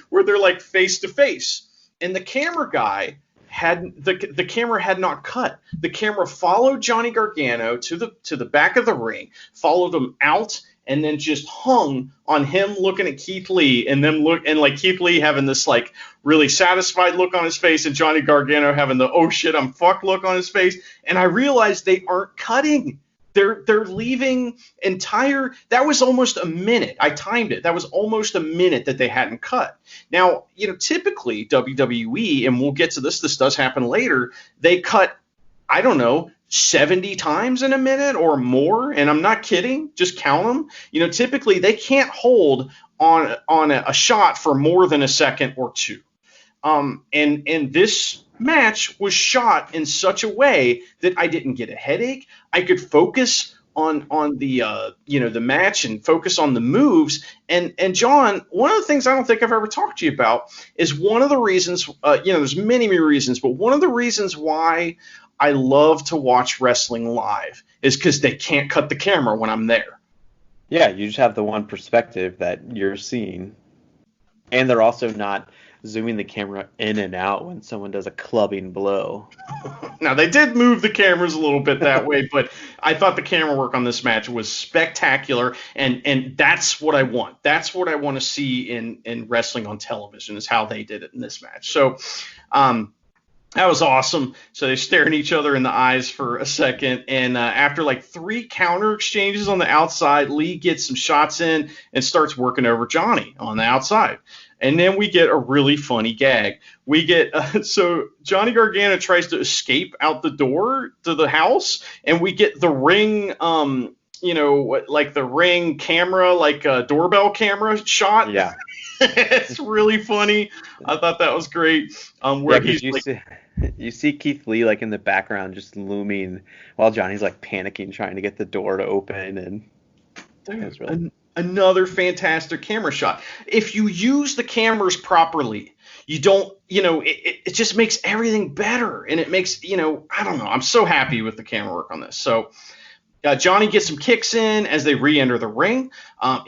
where they're like face to face, and the camera guy the camera had not cut. The camera followed Johnny Gargano to the back of the ring, followed him out, and then just hung on him looking at Keith Lee, and like Keith Lee having this like really satisfied look on his face, and Johnny Gargano having the oh shit I'm fucked look on his face. And I realized they aren't cutting. They're leaving that was almost a minute. I timed it. That was almost a minute that they hadn't cut. Now, typically WWE, and we'll get to this does happen later, they cut, I don't know, 70 times in a minute or more, and I'm not kidding. Just count them. Typically they can't hold on a shot for more than a second or two. And this match was shot in such a way that I didn't get a headache. I could focus on the the match and focus on the moves. And John, one of the things I don't think I've ever talked to you about is one of the reasons. There's many reasons, but one of the reasons why I love to watch wrestling live is because they can't cut the camera when I'm there. Yeah, you just have the one perspective that you're seeing. And they're also not zooming the camera in and out when someone does a clubbing blow. Now, they did move the cameras a little bit that way, but I thought the camera work on this match was spectacular, and that's what I want. That's what I want to see in wrestling on television, is how they did it in this match. So, that was awesome. So they're staring each other in the eyes for a second, and after like 3 counter exchanges on the outside, Lee gets some shots in and starts working over Johnny on the outside. And then we get a really funny gag. We get so Johnny Gargano tries to escape out the door to the house, and we get the ring, like the ring camera, like a doorbell camera shot. Yeah. It's really funny. I thought that was great. Where you see Keith Lee like in the background just looming while Johnny's like panicking trying to get the door to open, and it's really another fantastic camera shot. If you use the cameras properly, you don't, it just makes everything better, and it makes, I don't know. I'm so happy with the camera work on this. So Johnny gets some kicks in as they re-enter the ring.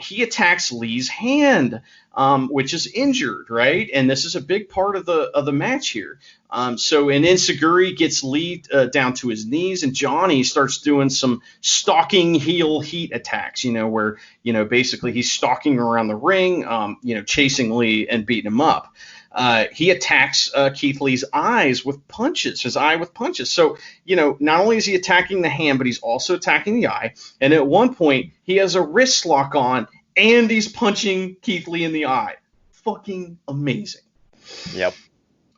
He attacks Lee's hand, which is injured, right? And this is a big part of the match here. So an Enziguri gets Lee down to his knees, and Johnny starts doing some stalking heel heat attacks, where, basically he's stalking around the ring, chasing Lee and beating him up. He attacks Keith Lee's eyes with punches, his eye with punches. So, not only is he attacking the hand, but he's also attacking the eye. And at one point, he has a wrist lock on, and he's punching Keith Lee in the eye. Fucking amazing. Yep.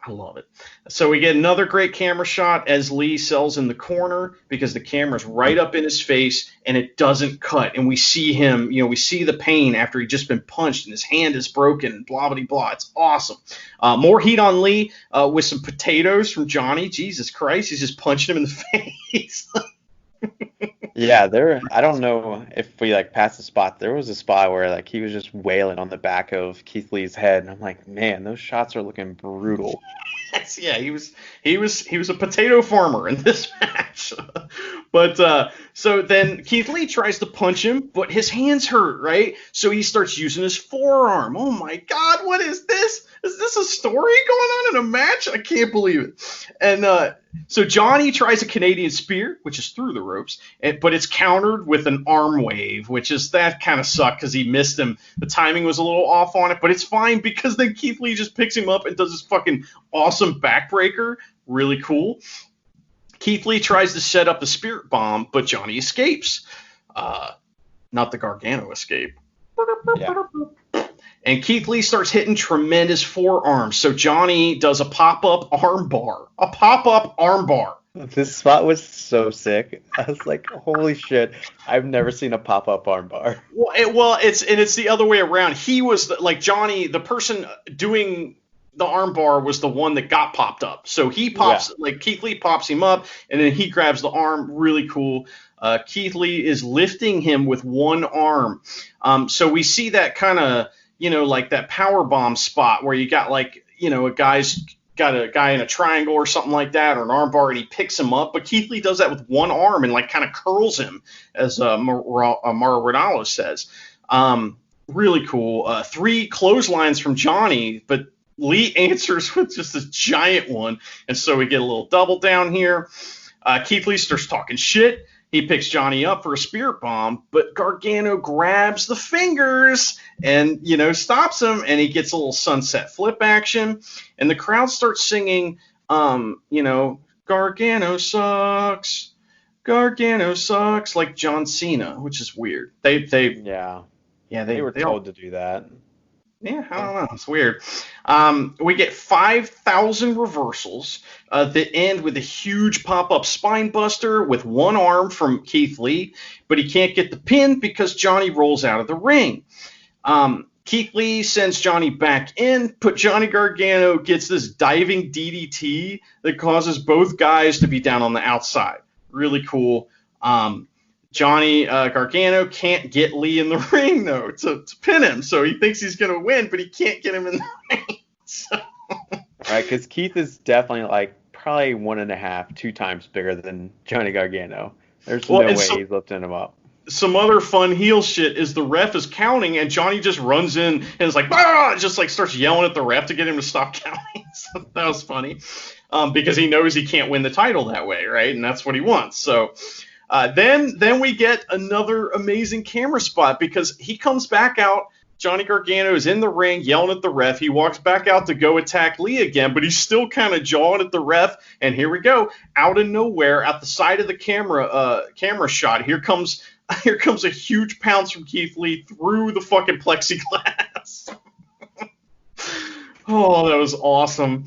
I love it. So we get another great camera shot as Lee sells in the corner, because the camera's right up in his face and it doesn't cut. And we see him, we see the pain after he'd just been punched and his hand is broken and blah, blah, blah. It's awesome. More heat on Lee with some potatoes from Johnny. Jesus Christ, he's just punching him in the face. Yeah, I don't know if we passed the spot. There was a spot where he was just wailing on the back of Keith Lee's head, and I'm like, man, those shots are looking brutal. Yeah, he was a potato farmer in this match. But so then Keith Lee tries to punch him, but his hands hurt, right? So he starts using his forearm. Oh my God, what is this? Is this a story going on in a match? I can't believe it. And so Johnny tries a Canadian spear, which is through the ropes, but it's countered with an arm wave, that kind of sucked because he missed him. The timing was a little off on it, but it's fine because then Keith Lee just picks him up and does this fucking awesome backbreaker. Really cool. Keith Lee tries to set up the spirit bomb, but Johnny escapes. Not the Gargano escape. Yeah. And Keith Lee starts hitting tremendous forearms. So Johnny does a pop-up arm bar. A pop-up arm bar. This spot was so sick. I was like, holy shit. I've never seen a pop-up armbar. Well, it's the other way around. He was like Johnny, the person doing the armbar was the one that got popped up. So he pops, like Keith Lee pops him up, and then he grabs the arm. Really cool. Keith Lee is lifting him with one arm. So we see that kind of, like that power bomb spot where you got like, a guy's got a guy in a triangle or something like that, or an armbar, and he picks him up. But Keith Lee does that with one arm and like kind of curls him, as Mauro Ranallo says. Really cool. 3 clotheslines from Johnny, but Lee answers with just a giant one, and so we get a little double down here. Keith Lee starts talking shit. He picks Johnny up for a spirit bomb, but Gargano grabs the fingers and, stops him, and he gets a little sunset flip action, and the crowd starts singing, Gargano sucks, like John Cena, which is weird. They were told to do that. Yeah, I don't know. It's weird. We get 5,000 reversals that end with a huge pop-up spine buster with one arm from Keith Lee, but he can't get the pin because Johnny rolls out of the ring. Keith Lee sends Johnny back in, but Johnny Gargano gets this diving DDT that causes both guys to be down on the outside. Really cool. Johnny Gargano can't get Lee in the ring, though, to pin him. So he thinks he's going to win, but he can't get him in the ring. So. Right, because Keith is definitely like probably 1.5, 2 times bigger than Johnny Gargano. There's no way he's lifting him up. Some other fun heel shit is the ref is counting, and Johnny just runs in and is like, bah! Just like starts yelling at the ref to get him to stop counting. So that was funny because he knows he can't win the title that way, right? And that's what he wants. So. Then we get another amazing camera spot because he comes back out. Johnny Gargano is in the ring yelling at the ref. He walks back out to go attack Lee again, but he's still kind of jawing at the ref. And here we go. Out of nowhere, at the side of the camera shot, here comes a huge pounce from Keith Lee through the fucking plexiglass. Oh, that was awesome.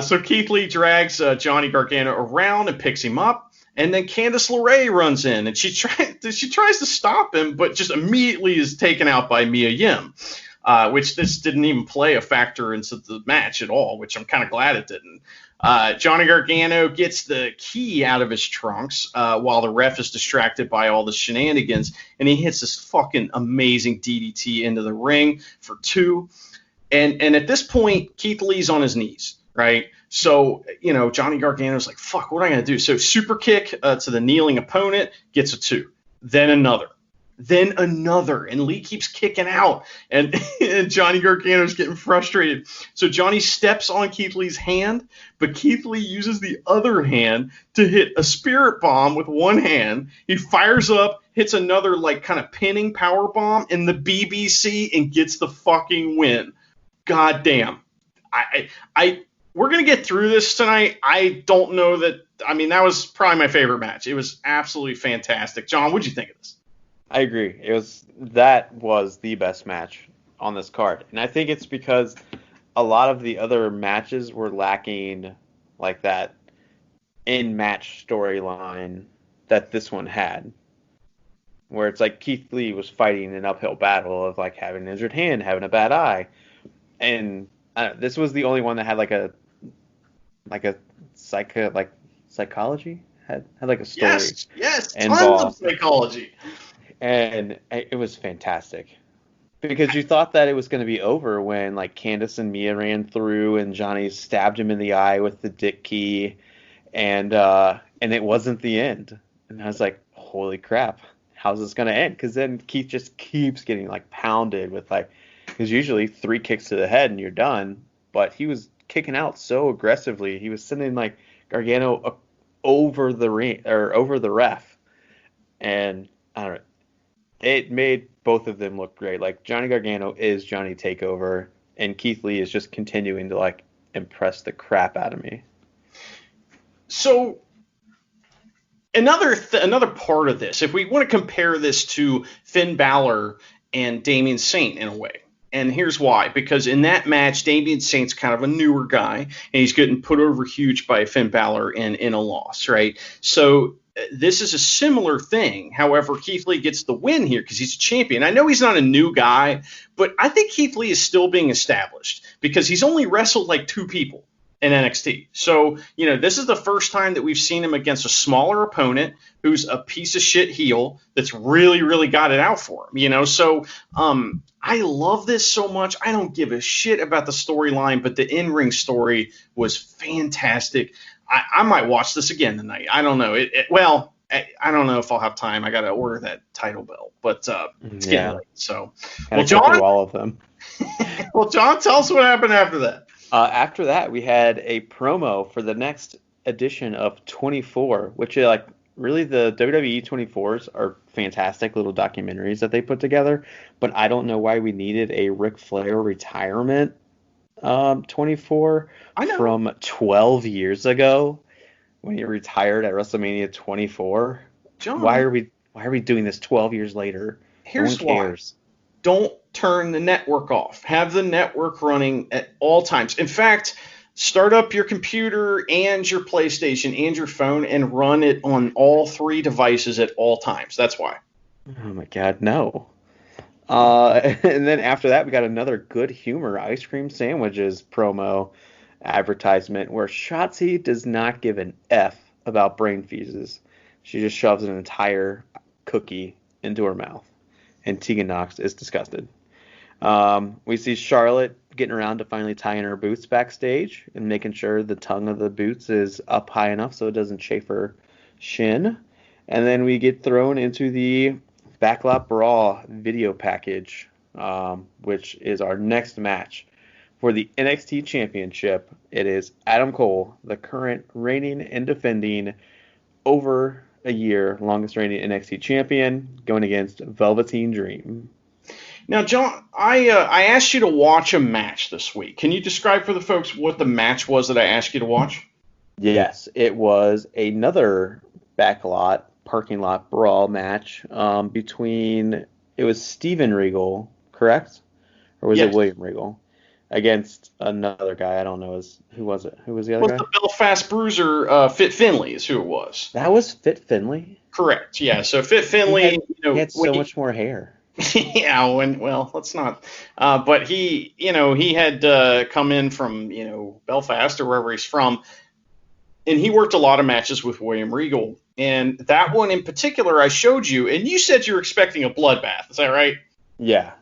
So Keith Lee drags Johnny Gargano around and picks him up. And then Candice LeRae runs in, and she tries to stop him, but just immediately is taken out by Mia Yim, which this didn't even play a factor into the match at all, which I'm kind of glad it didn't. Johnny Gargano gets the key out of his trunks while the ref is distracted by all the shenanigans, and he hits this fucking amazing DDT into the ring for 2. And at this point, Keith Lee's on his knees, right? So, Johnny Gargano's like, fuck, what am I going to do? So super kick to the kneeling opponent, gets a 2. Then another. And Lee keeps kicking out. And Johnny Gargano's getting frustrated. So Johnny steps on Keith Lee's hand, but Keith Lee uses the other hand to hit a spirit bomb with one hand. He fires up, hits another like kind of pinning power bomb in the BBC and gets the fucking win. God damn. We're going to get through this tonight. I don't know that. I mean, that was probably my favorite match. It was absolutely fantastic. John, what'd you think of this? I agree. That was the best match on this card. And I think it's because a lot of the other matches were lacking like that in-match storyline that this one had. Where it's like Keith Lee was fighting an uphill battle of like having an injured hand, having a bad eye. And this was the only one that had like a psychology had like a story. Yes, involved. Tons of psychology. And it was fantastic because you thought that it was going to be over when like Candice and Mia ran through and Johnny stabbed him in the eye with the dick key, and it wasn't the end. And I was like, holy crap, how's this going to end? Because then Keith just keeps getting like pounded with like, because usually 3 kicks to the head and you're done, but he was kicking out so aggressively. He was sending like Gargano over the ring or over the ref, and I don't know. It made both of them look great. Like Johnny Gargano is Johnny Takeover, and Keith Lee is just continuing to like impress the crap out of me. So another part of this, if we want to compare this to Finn Balor and Damian Saint in a way. And here's why. Because in that match, Damian Saint's kind of a newer guy, and he's getting put over huge by Finn Balor in a loss, right? So this is a similar thing. However, Keith Lee gets the win here because he's a champion. I know he's not a new guy, but I think Keith Lee is still being established because he's only wrestled like 2 people in NXT. So, this is the first time that we've seen him against a smaller opponent who's a piece of shit heel that's really, really got it out for him, So, I love this so much. I don't give a shit about the storyline, but the in-ring story was fantastic. I might watch this again tonight. I don't know. I don't know if I'll have time. I got to order that title belt, but it's getting late. So, John, all of them. Well, John, tell us what happened after that. After that, we had a promo for the next edition of 24, which is really the WWE 24s are fantastic little documentaries that they put together. But I don't know why we needed a Ric Flair retirement 24 from 12 years ago when he retired at WrestleMania 24. John, why are we doing this 12 years later? Here's no one cares. Why. Don't turn the network off. Have the network running at all times. In fact, start up your computer and your PlayStation and your phone and run it on all 3 devices at all times. That's why. Oh my God, no. And then after that, we got another Good Humor ice cream sandwiches promo advertisement where Shotzi does not give an F about brain fuses. She just shoves an entire cookie into her mouth. And Tegan Nox is disgusted. We see Charlotte getting around to finally tying her boots backstage and making sure the tongue of the boots is up high enough so it doesn't chafe her shin. And then we get thrown into the Backlot Brawl video package, which is our next match for the NXT Championship. It is Adam Cole, the current reigning and defending over a year longest reigning NXT champion, going against Velveteen Dream. Now, John, I asked you to watch a match this week. Can you describe for the folks what the match was that I asked you to watch? Yes, it was another backlot parking lot brawl match between, it was Steven Regal, correct? Or was it William Regal? Against another guy. I don't know. Who was it? Who was the other guy? The Belfast Bruiser, Fit Finley is who it was. That was Fit Finley? Correct, yeah. So Fit Finley... He had so much more hair. Yeah, let's not. But he had come in from, Belfast or wherever he's from, and he worked a lot of matches with William Regal. And that one in particular I showed you, and you said you were expecting a bloodbath. Is that right? Yeah.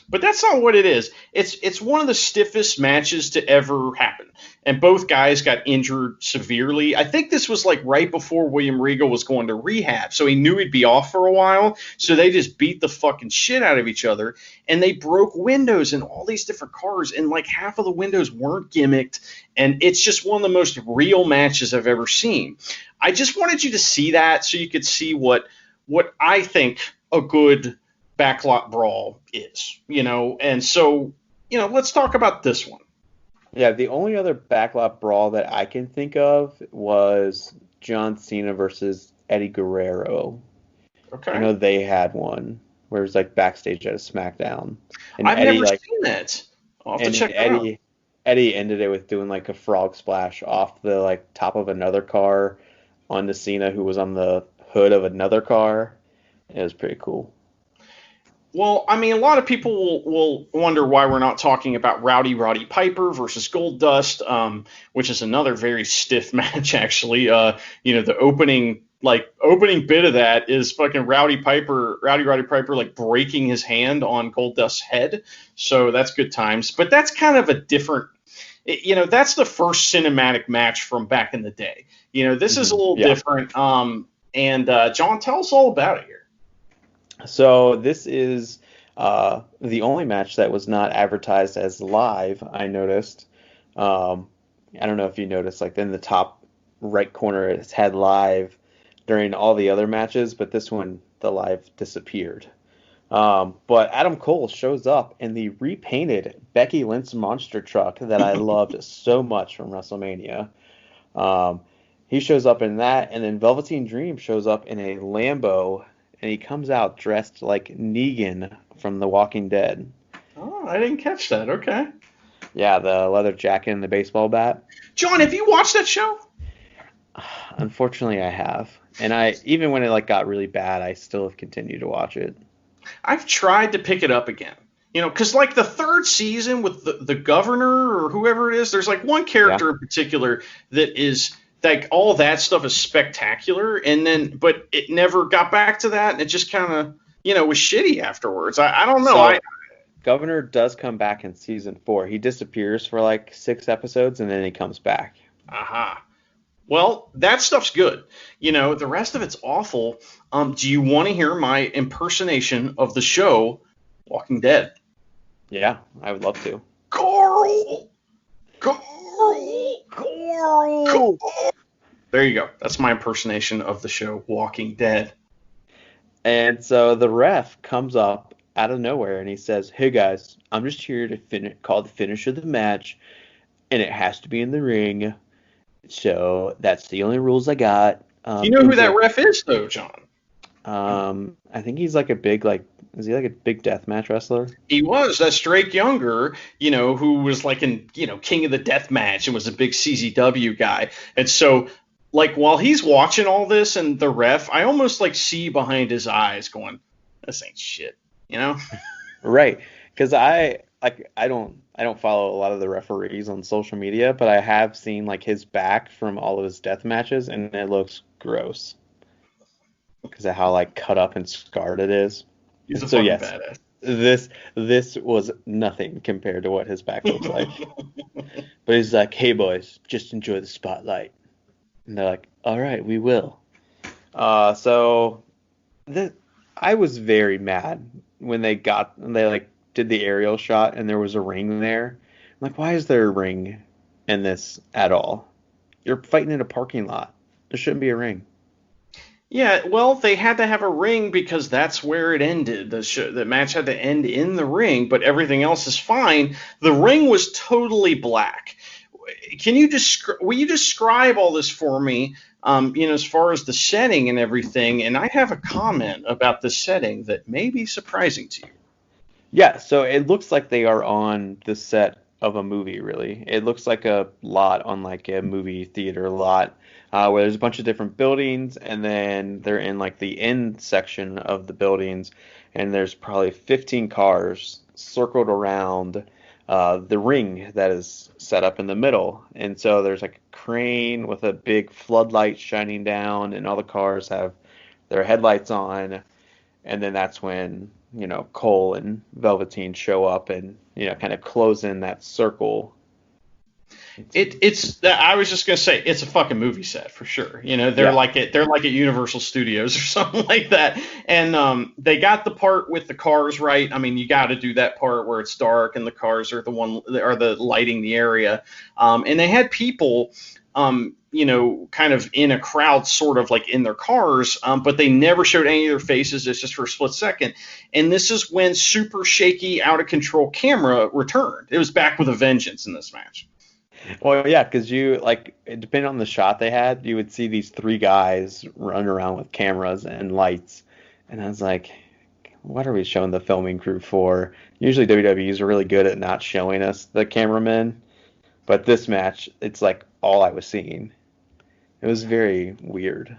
But that's not what it is. It's one of the stiffest matches to ever happen. And both guys got injured severely. I think this was right before William Regal was going to rehab. So he knew he'd be off for a while. So they just beat the fucking shit out of each other. And they broke windows in all these different cars. And half of the windows weren't gimmicked. And it's just one of the most real matches I've ever seen. I just wanted you to see that so you could see what I think a good backlot brawl is, and so, let's talk about this one. Yeah, the only other backlot brawl that I can think of was John Cena versus Eddie Guerrero. Okay. I know they had one where it was backstage at a SmackDown. And I've never seen that. I'll have to check that out. Eddie ended it with doing a frog splash off the top of another car onto Cena, who was on the hood of another car. It was pretty cool. Well, a lot of people will wonder why we're not talking about Roddy Piper versus Goldust, which is another very stiff match, actually. The opening bit of that is fucking Roddy Piper breaking his hand on Goldust's head. So that's good times. But that's kind of a different, that's the first cinematic match from back in the day. This is a little different. And John, tell us all about it here. So this is the only match that was not advertised as live, I noticed. I don't know if you noticed, in the top right corner, it's had live during all the other matches, but this one, the live disappeared. But Adam Cole shows up in the repainted Becky Lynch monster truck that I loved so much from WrestleMania. He shows up in that, and then Velveteen Dream shows up in a Lambo, and he comes out dressed like Negan from The Walking Dead. Oh, I didn't catch that. Okay. Yeah, the leather jacket and the baseball bat. John, have you watched that show? Unfortunately, I have, and I even when it like got really bad, I still have continued to watch it. I've tried to pick it up again. Because like the third season with the governor or whoever it is, there's like one Yeah. character in particular that is like all that stuff is spectacular, and then but it never got back to that, and it just kind of was shitty afterwards. I don't know. So Governor does come back in season 4. He disappears for like 6 episodes, and then he comes back. Aha. Well, that stuff's good. The rest of it's awful. Do you want to hear my impersonation of the show Walking Dead? Yeah, I would love to. Carl! Carl! Carl! There you go. That's my impersonation of the show Walking Dead. And so the ref comes up out of nowhere and he says, "Hey guys, I'm just here to call the finish of the match, and it has to be in the ring. So that's the only rules I got." You know who that ref is, though, John? I think he's like a big is he like a big deathmatch wrestler? He was. That's Drake Younger, who was like in, King of the Death Match and was a big CZW guy. And so, like, while he's watching all this and the ref, I almost like see behind his eyes going, "This ain't shit," Right. Because I don't follow a lot of the referees on social media, but I have seen like his back from all of his death matches, and it looks gross because of how like cut up and scarred it is. He's a So fucking yes, badass. this was nothing compared to what his back looks like. But he's like, "Hey boys, just enjoy the spotlight," and they're like, "All right, we will." So I was very mad when they like did the aerial shot and there was a ring there. I'm like, why is there a ring in this at all? You're fighting in a parking lot. There shouldn't be a ring. Yeah, well, they had to have a ring because that's where it ended. The match had to end in the ring, but everything else is fine. The ring was totally black. Will you describe all this for me, as far as the setting and everything? And I have a comment about the setting that may be surprising to you. Yeah, so it looks like they are on the set of a movie, really. It looks like a lot on like a movie theater lot, where there's a bunch of different buildings, and then they're in like the end section of the buildings, and there's probably 15 cars circled around the ring that is set up in the middle. And so there's like a crane with a big floodlight shining down, and all the cars have their headlights on. And then that's when, Cole and Velveteen show up and, kind of close in that circle. I was just gonna say it's a fucking movie set for sure. They're like at Universal Studios or something like that. And they got the part with the cars right. I mean, you got to do that part where it's dark and the cars are the lighting the area. And they had people kind of in a crowd, sort of like in their cars, but they never showed any of their faces. It's just for a split second. And this is when super shaky, out of control camera returned. It was back with a vengeance in this match. Well, yeah, because depending on the shot they had, you would see these 3 guys run around with cameras and lights. And I was like, what are we showing the filming crew for? Usually WWEs are really good at not showing us the cameramen. But this match, it's like all I was seeing. It was very weird.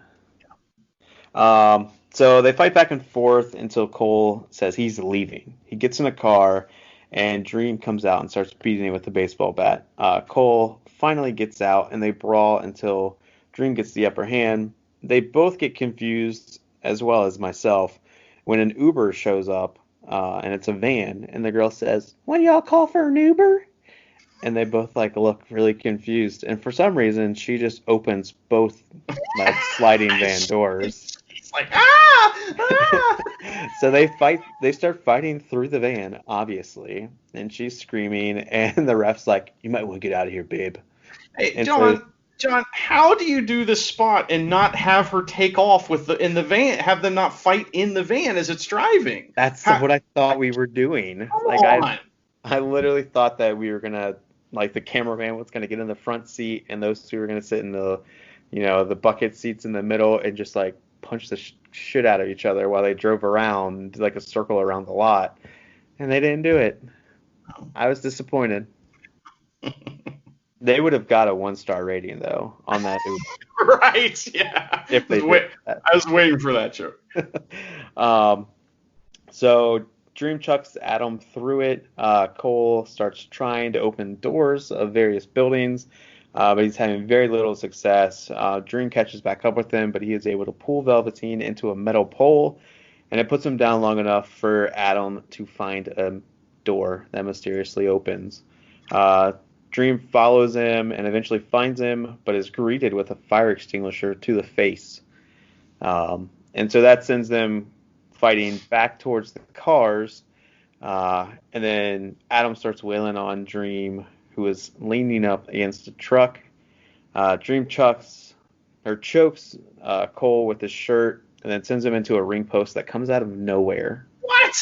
So they fight back and forth until Cole says he's leaving. He gets in a car, and Dream comes out and starts beating him with the baseball bat. Cole finally gets out, and they brawl until Dream gets the upper hand. They both get confused, as well as myself, when an Uber shows up, and it's a van, and the girl says, "What do y'all call for an Uber?" And they both look really confused, and for some reason she just opens both sliding van doors. It's like ah! So they start fighting through the van, obviously, and she's screaming, and the ref's like, "You might want to get out of here, babe." Hey, and John, how do you do this spot and not have her take off in the van? Have them not fight in the van as it's driving? That's what I thought we were doing. Come on. I literally thought that we were gonna the cameraman was gonna get in the front seat, and those 2 were gonna sit in the, the bucket seats in the middle and just punch the shit out of each other while they drove around, a circle around the lot, and they didn't do it. I was disappointed. They would have got a 1-star rating though on that Right? Yeah. if they did that. I was waiting for that joke. So Dream chucks Adam through it. Cole starts trying to open doors of various buildings, but he's having very little success. Dream catches back up with him, but he is able to pull Velveteen into a metal pole, and it puts him down long enough for Adam to find a door that mysteriously opens. Dream follows him and eventually finds him, but is greeted with a fire extinguisher to the face. And so that sends them fighting back towards the cars. And then Adam starts wailing on Dream, who is leaning up against a truck. Dream chokes Cole with his shirt and then sends him into a ring post that comes out of nowhere. What?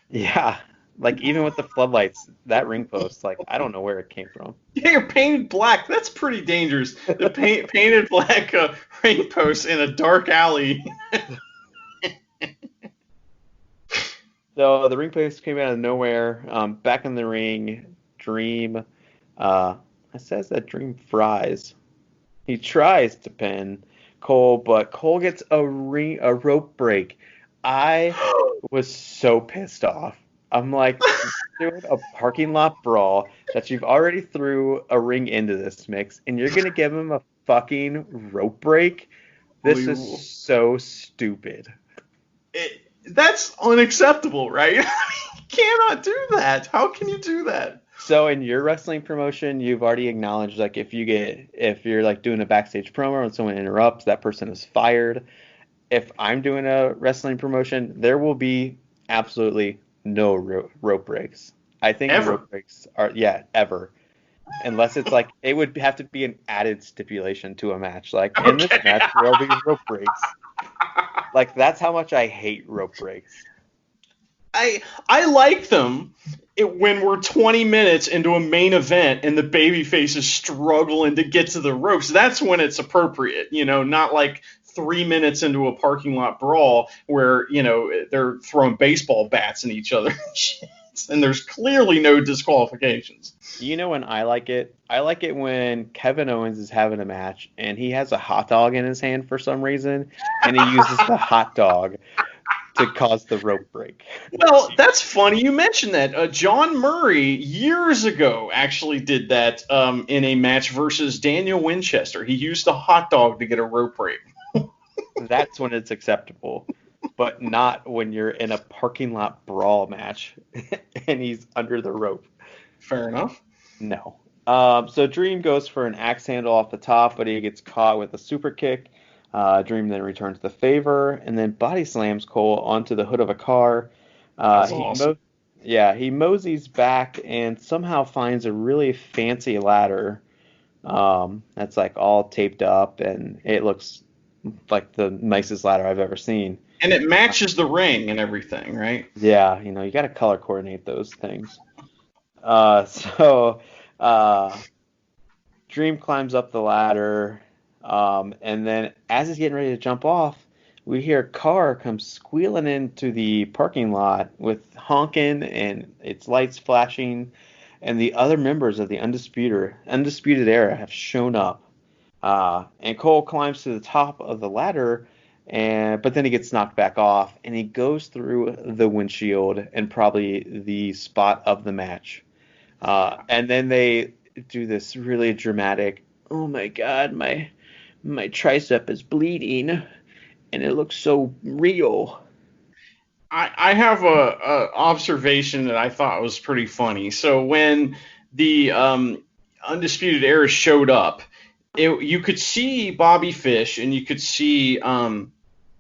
Yeah. Like, even with the floodlights, that ring post, like, I don't know where it came from. Yeah, you're painted black. That's pretty dangerous. The painted black ring post in a dark alley. So the ring post came out of nowhere. Back in the ring, Dream, it says that Dream fries. He tries to pin Cole, but Cole gets a rope break. I was so pissed off. I'm like, you're doing a parking lot brawl that you've already threw a ring into this mix, and you're going to give him a fucking rope break? This is so stupid. That's unacceptable, right? You cannot do that. How can you do that? So in your wrestling promotion, you've already acknowledged, like, if you're like doing a backstage promo and someone interrupts, that person is fired. If I'm doing a wrestling promotion, there will be absolutely no rope breaks. I think rope breaks are, ever. Unless it's like, it would have to be an added stipulation to a match. Like, in this match, there will be rope breaks. Like, that's how much I hate rope breaks. I like them when we're 20 minutes into a main event and the babyface is struggling to get to the ropes. That's when it's appropriate, not like 3 minutes into a parking lot brawl where, they're throwing baseball bats at each other and there's clearly no disqualifications. You know when I like it? I like it when Kevin Owens is having a match and he has a hot dog in his hand for some reason and he uses the hot dog to cause the rope break. Well, that's funny you mentioned that. John Murray years ago actually did that in a match versus Daniel Winchester. He used the hot dog to get a rope break. That's when it's acceptable, but not when you're in a parking lot brawl match and he's under the rope. Fair enough. No. So Dream goes for an axe handle off the top, but he gets caught with a super kick. Dream then returns the favor and then body slams Cole onto the hood of a car. That's awesome. He moseys back and somehow finds a really fancy ladder that's like all taped up, and it looks like the nicest ladder I've ever seen. And it matches the ring and everything, right? Yeah, you got to color coordinate those things. Dream climbs up the ladder, and then as he's getting ready to jump off, we hear a car come squealing into the parking lot with honking and its lights flashing, and the other members of the Undisputed Era have shown up. And Cole climbs to the top of the ladder, but then he gets knocked back off, and he goes through the windshield and probably the spot of the match. And then they do this really dramatic, oh my god, my tricep is bleeding, and it looks so real. I have a observation that I thought was pretty funny. So when the Undisputed Era showed up, you could see Bobby Fish and you could see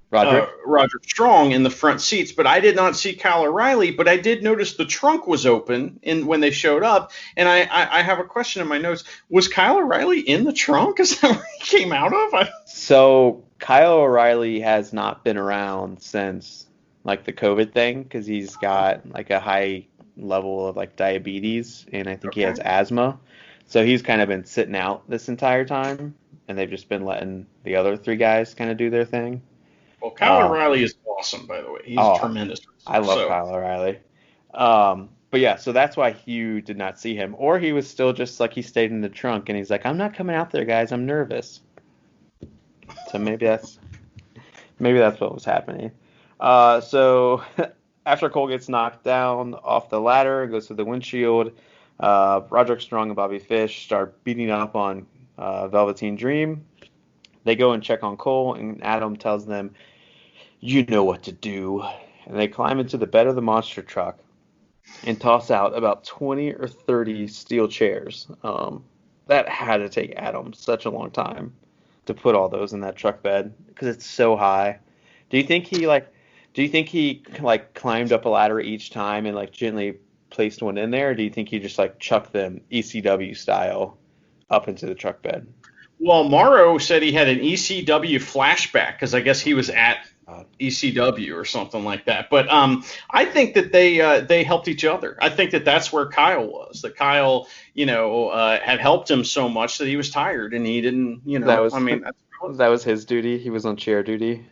Roderick Strong in the front seats, but I did not see Kyle O'Reilly. But I did notice the trunk was open when they showed up, and I have a question in my notes. Was Kyle O'Reilly in the trunk? Is that where he came out of? So Kyle O'Reilly has not been around since like the COVID thing, because he's got like a high level of like diabetes, and I think he has asthma. So he's kind of been sitting out this entire time, and they've just been letting the other three guys kind of do their thing. Well, Kyle O'Reilly is awesome, by the way. He's tremendous. I love Kyle O'Reilly. But yeah, so that's why Hugh did not see him, or he was still just like he stayed in the trunk and he's like, I'm not coming out there, guys. I'm nervous. So maybe that's what was happening. So after Cole gets knocked down off the ladder, goes to the windshield. Roderick Strong and Bobby Fish start beating up on Velveteen Dream. They go and check on Cole, and Adam tells them, "You know what to do." And they climb into the bed of the monster truck and toss out about 20 or 30 steel chairs. That had to take Adam such a long time to put all those in that truck bed because it's so high. Do you think he climbed up a ladder each time and like gently placed one in there, or do you think he just like chucked them ECW style up into the truck bed? Well, Morrow said he had an ECW flashback because I guess he was at ECW or something like that. But I think that they helped each other. I think that that's where Kyle was. That Kyle, had helped him so much that he was tired and he didn't, that was his duty. He was on chair duty.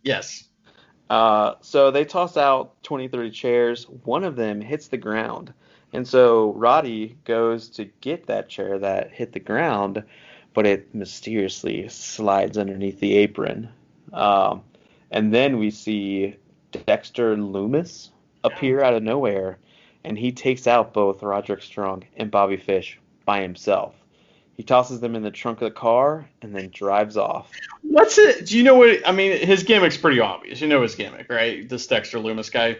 Yes. So they toss out 20, 30 chairs. One of them hits the ground. And so Roddy goes to get that chair that hit the ground, but it mysteriously slides underneath the apron. And then we see Dexter Loomis appear out of nowhere, and he takes out both Roderick Strong and Bobby Fish by himself. He tosses them in the trunk of the car and then drives off. What's it? Do you know what? I mean, his gimmick's pretty obvious. You know his gimmick, right? This Dexter Loomis guy.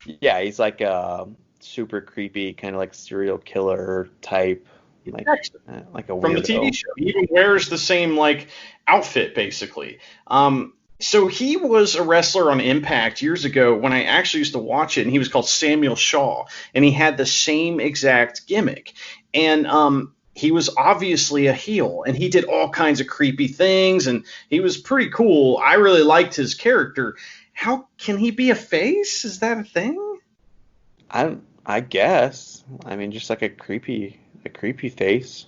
Yeah, he's like a super creepy, kind of like serial killer type. Like a weirdo. From the TV show. He even wears the same like outfit basically. So he was a wrestler on Impact years ago when I actually used to watch it, and he was called Samuel Shaw, and he had the same exact gimmick. And he was obviously a heel, and he did all kinds of creepy things, and he was pretty cool. I really liked his character. How can he be a face? Is that a thing? I guess. I mean, just like a creepy face.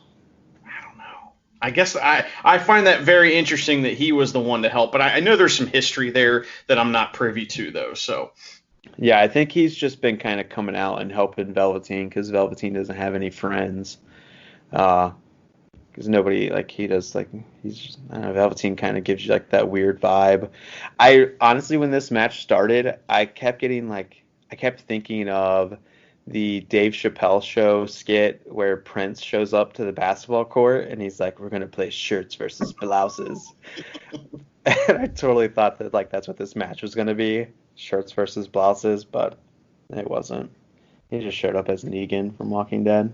I don't know. I guess I find that very interesting that he was the one to help, but I know there's some history there that I'm not privy to, though. So yeah, I think he's just been kind of coming out and helping Velveteen because Velveteen doesn't have any friends. Because nobody he does he's just, I don't know, Velveteen kind of gives you like that weird vibe. I honestly, when this match started, I kept thinking of the Dave Chappelle show skit where Prince shows up to the basketball court and he's like, we're going to play shirts versus blouses. And I totally thought that that's what this match was going to be, shirts versus blouses, but it wasn't. He just showed up as Negan from Walking Dead.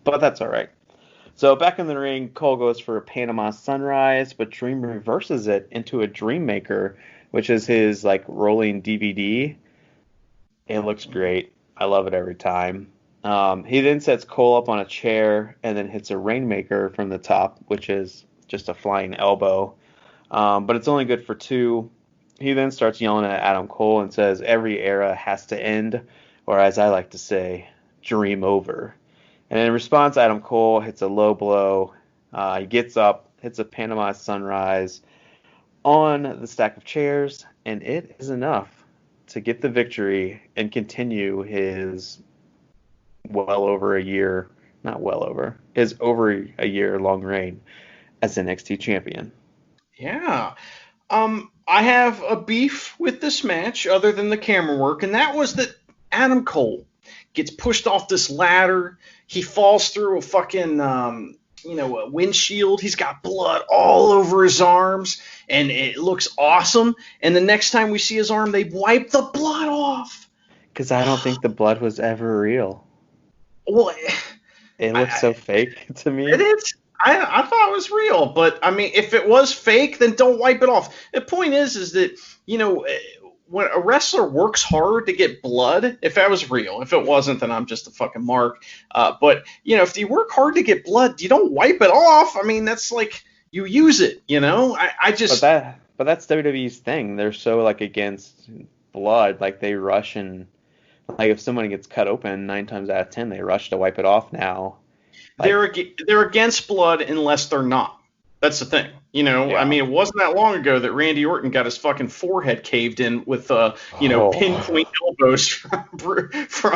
But that's all right. So back in the ring, Cole goes for a Panama Sunrise, but Dream reverses it into a Dream Maker, which is his rolling DVD. It looks great. I love it every time. He then sets Cole up on a chair and then hits a Rainmaker from the top, which is just a flying elbow. But it's only good for 2. He then starts yelling at Adam Cole and says every era has to end, or as I like to say, dream over. And in response, Adam Cole hits a low blow. He gets up, hits a Panama Sunrise on the stack of chairs, and it is enough to get the victory and continue his over a year long reign as NXT champion. Yeah. I have a beef with this match other than the camera work, and that was that Adam Cole gets pushed off this ladder. He falls through a fucking a windshield. He's got blood all over his arms, and it looks awesome. And the next time we see his arm, they wipe the blood off. Because I don't think the blood was ever real. Well, it looks so fake to me. It is. I thought it was real, but I mean, if it was fake, then don't wipe it off. The point is that when a wrestler works hard to get blood, if that was real, if it wasn't, then I'm just a fucking mark. But if you work hard to get blood, you don't wipe it off. I mean, that's like you use it. I just. But that's WWE's thing. They're so against blood, they rush and if someone gets cut open, 9 times out of 10 they rush to wipe it off now. They're against blood unless they're not. That's the thing. I Yeah. mean, it wasn't that long ago that Randy Orton got his fucking forehead caved in with, pinpoint elbows from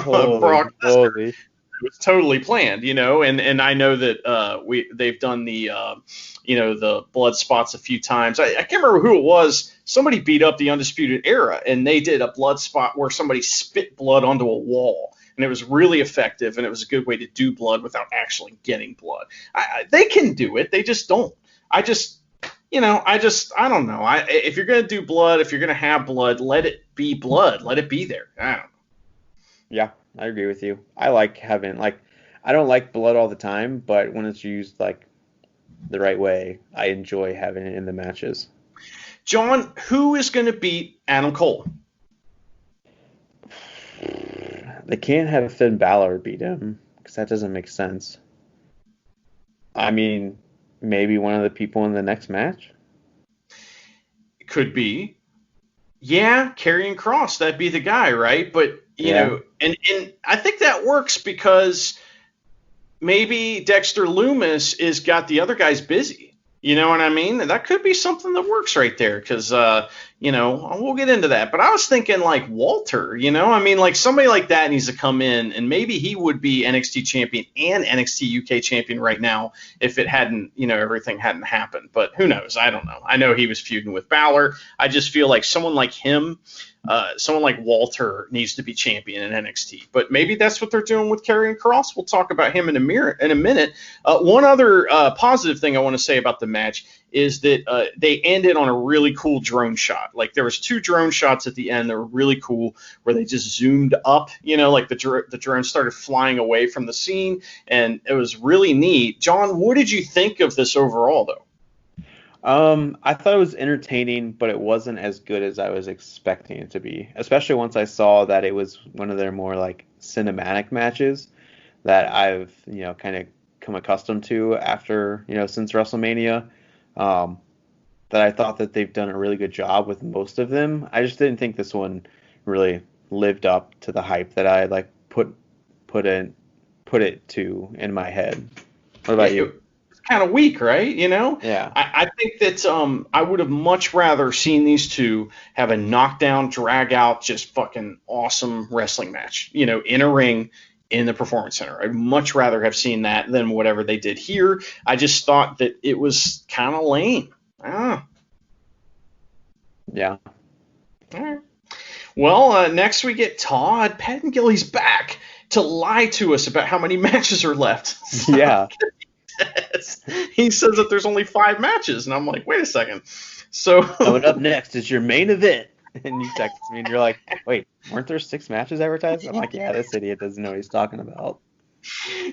Holy Brock Lesnar. moly. It was totally planned, and I know that they've done the blood spots a few times. I can't remember who it was. Somebody beat up the Undisputed Era, and they did a blood spot where somebody spit blood onto a wall, and it was really effective, and it was a good way to do blood without actually getting blood. They can do it. They just don't. I don't know. If you're gonna do blood, if you're gonna have blood, let it be blood. Let it be there. I don't know. Yeah, I agree with you. I like having I don't like blood all the time, but when it's used like the right way, I enjoy having it in the matches. John, who is going to beat Adam Cole? They can't have Finn Balor beat him because that doesn't make sense. I mean, maybe one of the people in the next match? Could be. Yeah, Karrion Kross, that'd be the guy, right? But, and I think that works because maybe Dexter Lumis is got the other guys busy. You know what I mean? That could be something that works right there because, we'll get into that. But I was thinking like Walter, like somebody like that needs to come in and maybe he would be NXT champion and NXT UK champion right now if it hadn't, everything hadn't happened. But who knows? I don't know. I know he was feuding with Balor. I just feel like someone like him, someone like Walter needs to be champion in NXT. But maybe that's what they're doing with Karrion Kross. We'll talk about him in a minute. One other positive thing I want to say about the match is that they ended on a really cool drone shot. Like there was 2 drone shots at the end that were really cool where they just zoomed up, like the drone started flying away from the scene, and it was really neat. John, what did you think of this overall, though? I thought it was entertaining, but it wasn't as good as I was expecting it to be, especially once I saw that it was one of their more like cinematic matches that I've, kind of come accustomed to after, since WrestleMania. That I thought that they've done a really good job with most of them. I just didn't think this one really lived up to the hype that I like put it to in my head. What about you? It's kind of weak, right? Yeah. I think that I would have much rather seen these two have a knockdown, drag out, just fucking awesome wrestling match, in a ring in the Performance Center. I'd much rather have seen that than whatever they did here. I just thought that it was kind of lame. I don't know. Yeah. All right. Well, next we get Todd Pettengill. He's back to lie to us about how many matches are left. Yeah. He says that there's only 5 matches, and I'm like, wait a second. So coming up next is your main event. And you text me and you're like, wait, weren't there 6 matches advertised? I'm like, yeah, this idiot doesn't know what he's talking about.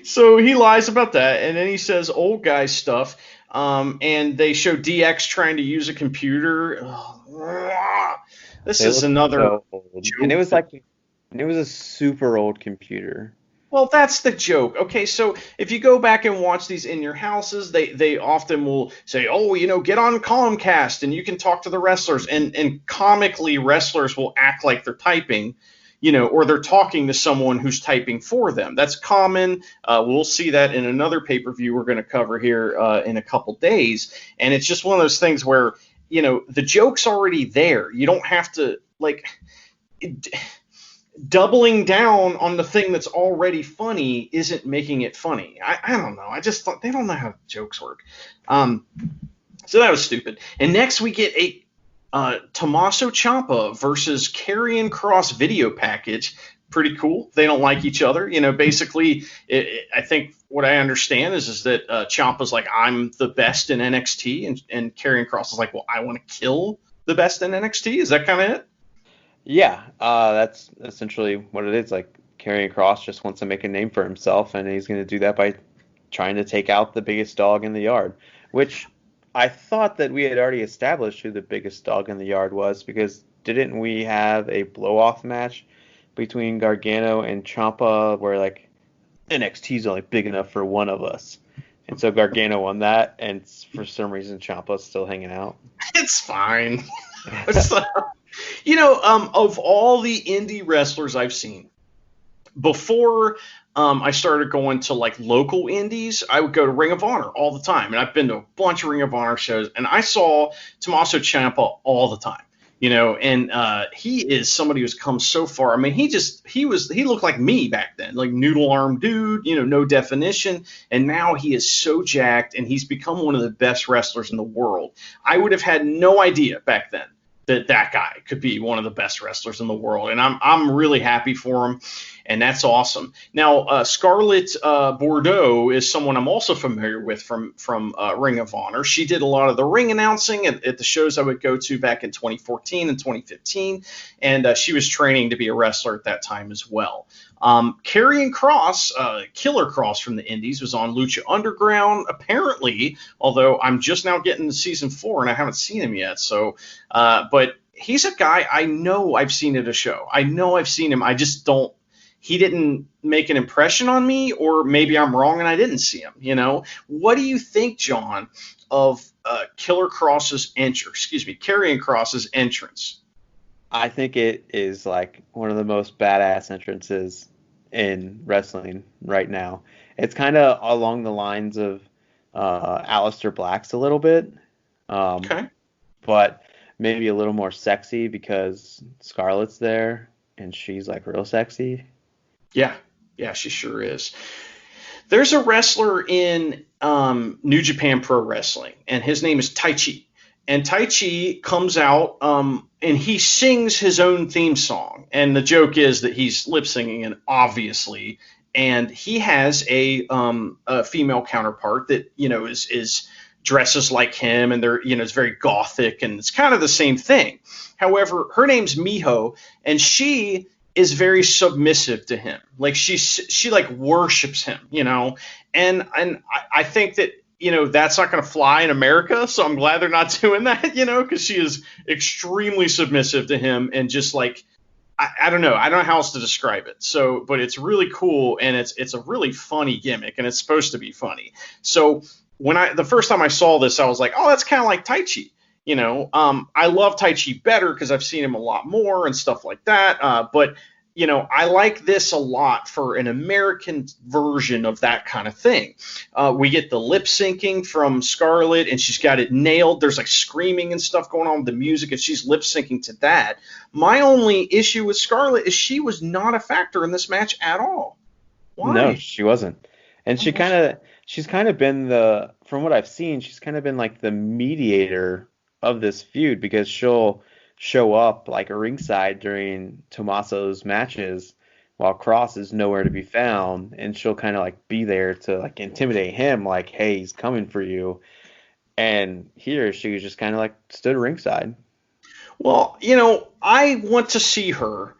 So he lies about that, and then he says old guy stuff, and they show DX trying to use a computer. This is another so old. And it was a super old computer. Well, that's the joke. Okay, so if you go back and watch these in your houses, they often will say, oh, get on Comcast and you can talk to the wrestlers. And comically, wrestlers will act like they're typing, or they're talking to someone who's typing for them. That's common. We'll see that in another pay-per-view we're going to cover here in a couple days. And it's just one of those things where, the joke's already there. You don't have to, doubling down on the thing that's already funny isn't making it funny. I don't know. I just thought they don't know how jokes work. So that was stupid. And next we get a Tommaso Ciampa versus Karrion Kross video package. Pretty cool. They don't like each other. Basically, I think what I understand is that Ciampa's like, I'm the best in NXT, and Karrion Kross is like, well, I want to kill the best in NXT. Is that kind of it? Yeah, that's essentially what it is. Like, Karrion Kross just wants to make a name for himself, and he's going to do that by trying to take out the biggest dog in the yard, which I thought that we had already established who the biggest dog in the yard was, because didn't we have a blow-off match between Gargano and Ciampa where, like, NXT's only big enough for one of us? And so Gargano won that, and for some reason Ciampa's still hanging out. It's fine. Of all the indie wrestlers I've seen, before I started going to like local indies. I would go to Ring of Honor all the time, and I've been to a bunch of Ring of Honor shows, and I saw Tommaso Ciampa all the time. And he is somebody who's come so far. I mean, he looked like me back then, like noodle arm dude, no definition. And now he is so jacked, and he's become one of the best wrestlers in the world. I would have had no idea back then that guy could be one of the best wrestlers in the world. And I'm really happy for him. And that's awesome. Now, Scarlett Bordeaux is someone I'm also familiar with from Ring of Honor. She did a lot of the ring announcing at the shows I would go to back in 2014 and 2015, and she was training to be a wrestler at that time as well. Karrion Kross, Killer Kross from the Indies, was on Lucha Underground, apparently, although I'm just now getting to season 4 and I haven't seen him yet. So, but he's a guy I know I've seen at a show. I know I've seen him. I just don't. He didn't make an impression on me, or maybe I'm wrong and I didn't see him. What do you think, John, of Karrion Kross's entrance? I think it is like one of the most badass entrances in wrestling right now. It's kind of along the lines of Aleister Black's a little bit, Okay. but maybe a little more sexy because Scarlett's there and she's like real sexy. Yeah, she sure is. There's a wrestler in New Japan Pro Wrestling, and his name is Taichi. And Taichi comes out and he sings his own theme song. And the joke is that he's lip singing it, obviously. And he has a female counterpart that is dresses like him, and they're it's very gothic, and it's kind of the same thing. However, her name's Miho, and she is very submissive to him. Like she like worships him, and I think that that's not going to fly in America, so I'm glad they're not doing that, because she is extremely submissive to him, and just like I don't know how else to describe it. So, but it's really cool, and it's a really funny gimmick, and it's supposed to be funny. So when the first time I saw this, I was like, oh, that's kind of like Taichi. I love Taichi better because I've seen him a lot more and stuff like that. But I like this a lot for an American version of that kind of thing. We get the lip syncing from Scarlett, and she's got it nailed. There's like screaming and stuff going on with the music, and she's lip syncing to that. My only issue with Scarlett is she was not a factor in this match at all. Why? No, she wasn't. And she's kind of been from what I've seen, she's kind of been like the mediator of this feud, because she'll show up like a ringside during Tommaso's matches while Kross is nowhere to be found, and she'll kind of like be there to like intimidate him, like, hey, he's coming for you. And here she was just kind of like stood ringside. Well, I want to see her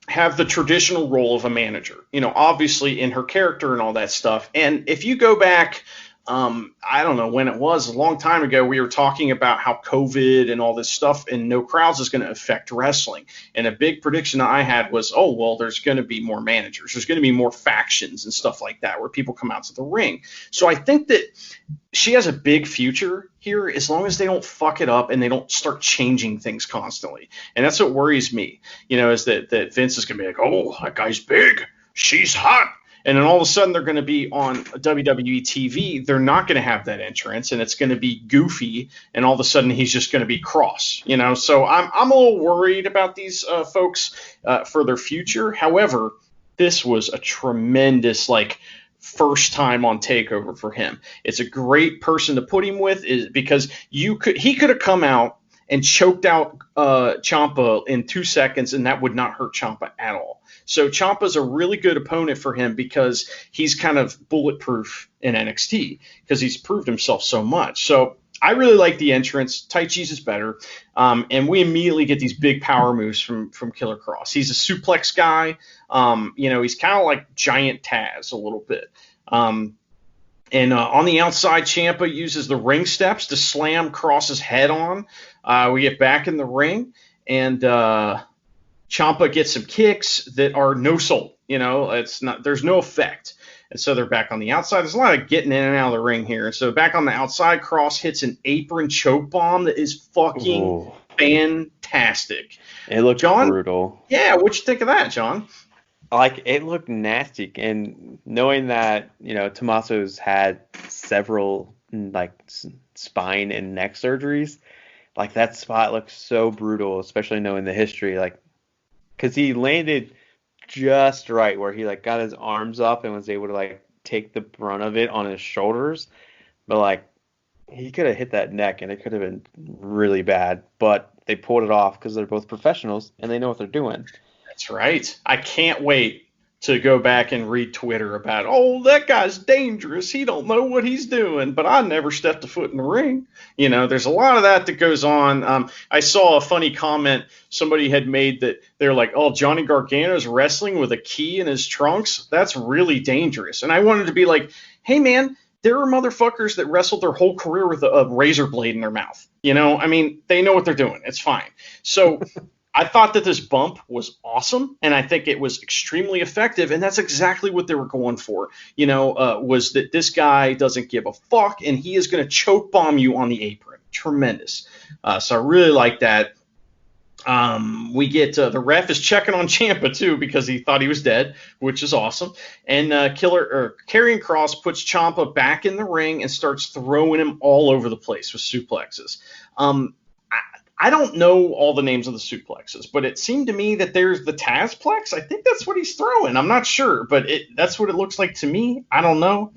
have the traditional role of a manager, obviously in her character and all that stuff. And if you go back, I don't know when it was, a long time ago, we were talking about how COVID and all this stuff and no crowds is going to affect wrestling. And a big prediction I had was, oh, well, there's going to be more managers. There's going to be more factions and stuff like that where people come out to the ring. So I think that she has a big future here as long as they don't fuck it up and they don't start changing things constantly. And that's what worries me, is that Vince is going to be like, oh, that guy's big. She's hot. And then all of a sudden they're going to be on WWE TV. They're not going to have that entrance, and it's going to be goofy. And all of a sudden he's just going to be Kross, So I'm a little worried about these folks for their future. However, this was a tremendous first time on Takeover for him. It's a great person to put him with, because he could have come out and choked out Ciampa in 2 seconds, and that would not hurt Ciampa at all. So Ciampa's a really good opponent for him because he's kind of bulletproof in NXT because he's proved himself so much. So I really like the entrance. Taichi's is better. And we immediately get these big power moves from Killer Kross. He's a suplex guy. He's kind of like Giant Taz a little bit. And on the outside, Ciampa uses the ring steps to slam Kross's head on. We get back in the ring, and Ciampa gets some kicks that are no soul. There's no effect. And so they're back on the outside. There's a lot of getting in and out of the ring here. So back on the outside, Kross hits an apron choke bomb that is fucking fantastic. It looks brutal. Yeah, what'd you think of that, John? Like, it looked nasty, and knowing that, Tommaso's had several like spine and neck surgeries, like that spot looks so brutal, especially knowing the history, like because he landed just right where he like got his arms up and was able to like take the brunt of it on his shoulders, but like he could have hit that neck and it could have been really bad, but they pulled it off because they're both professionals and they know what they're doing. That's right. I can't wait to go back and read Twitter about, oh, that guy's dangerous. He don't know what he's doing, but I never stepped a foot in the ring. There's a lot of that goes on. I saw a funny comment somebody had made that they're like, oh, Johnny Gargano's wrestling with a key in his trunks. That's really dangerous. And I wanted to be like, hey, man, there are motherfuckers that wrestled their whole career with a razor blade in their mouth. They know what they're doing. It's fine. So I thought that this bump was awesome, and I think it was extremely effective, and that's exactly what they were going for, was that this guy doesn't give a fuck, and he is going to choke bomb you on the apron. Tremendous. So I really like that. We get the ref is checking on Ciampa, too, because he thought he was dead, which is awesome. And Karrion Kross puts Ciampa back in the ring and starts throwing him all over the place with suplexes. I don't know all the names of the suplexes, but it seemed to me that there's the Tazplex. I think that's what he's throwing. I'm not sure, but that's what it looks like to me. I don't know.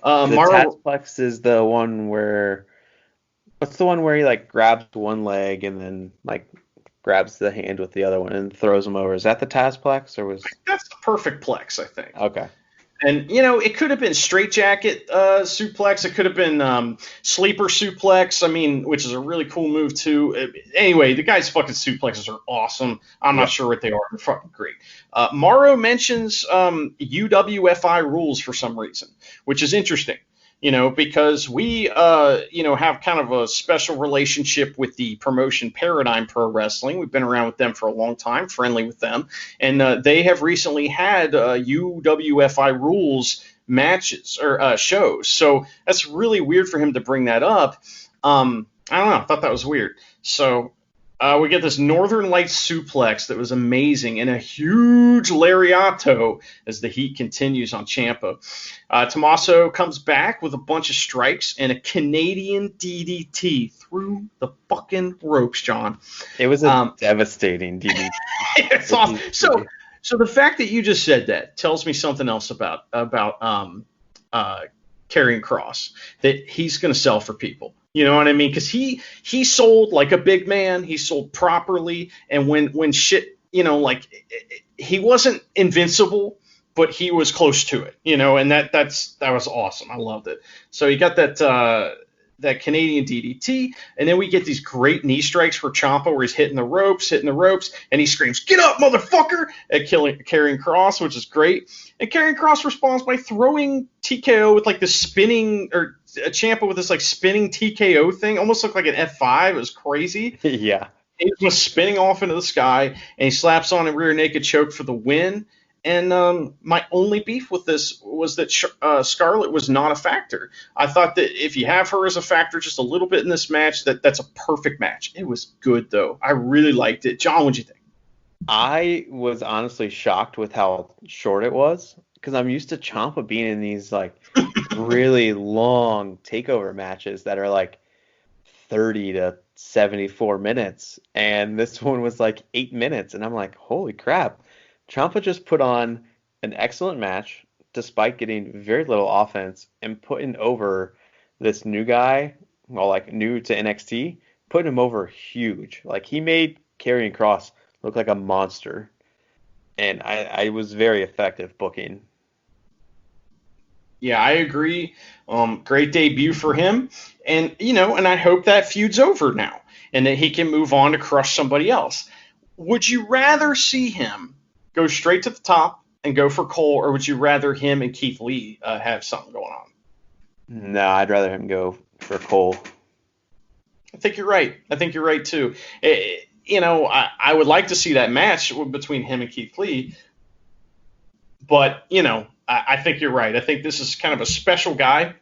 The Tazplex is the one where – what's the one where he, like, grabs one leg and then, like, grabs the hand with the other one and throws him over? Is that the Tazplex or was – That's the perfect plex, I think. Okay. And, it could have been straitjacket suplex. It could have been sleeper suplex, which is a really cool move, too. Anyway, the guy's fucking suplexes are awesome. I'm not sure what they are. They're fucking great. Morrow mentions UWFI rules for some reason, which is interesting. Because we, have kind of a special relationship with the promotion Paradigm Pro Wrestling. We've been around with them for a long time, friendly with them. And they have recently had UWFI rules matches or shows. So that's really weird for him to bring that up. I don't know. I thought that was weird. So we get this Northern Lights suplex that was amazing and a huge lariato as the heat continues on Ciampa. Tommaso comes back with a bunch of strikes and a Canadian DDT through the fucking ropes, John. It was a devastating DDT. It's awesome. So the fact that you just said that tells me something else about Karrion Kross, that he's going to sell for people. You know what I mean? Because he sold like a big man. He sold properly. And when shit, he wasn't invincible, but he was close to it, and that was awesome. I loved it. So you got that Canadian DDT, and then we get these great knee strikes for Ciampa where he's hitting the ropes, and he screams, "Get up, motherfucker!" at Karrion Kross, which is great. And Karrion Kross responds by throwing TKO with like the spinning, or Ciampa with this like spinning TKO thing, almost looked like an F5. It was crazy. Yeah. He was spinning off into the sky, and he slaps on a rear naked choke for the win. And my only beef with this was that Scarlett was not a factor. I thought that if you have her as a factor just a little bit in this match, that's a perfect match. It was good, though. I really liked it. John, what'd you think? I was honestly shocked with how short it was, because I'm used to Ciampa being in these like really long takeover matches that are like 30 to 74 minutes, and this one was like 8 minutes, and I'm like, holy crap. Ciampa just put on an excellent match despite getting very little offense and putting over this new guy, well, like new to NXT, putting him over huge. Like, he made Karrion Kross look like a monster, and I was very effective booking. Yeah, I agree. Great debut for him, and and I hope that feud's over now and that he can move on to crush somebody else. Would you rather see him go straight to the top and go for Cole, or would you rather him and Keith Lee have something going on? No, I'd rather him go for Cole. I think you're right. I think you're right, too. I would like to see that match between him and Keith Lee, but, I think you're right. I think this is kind of a special guy,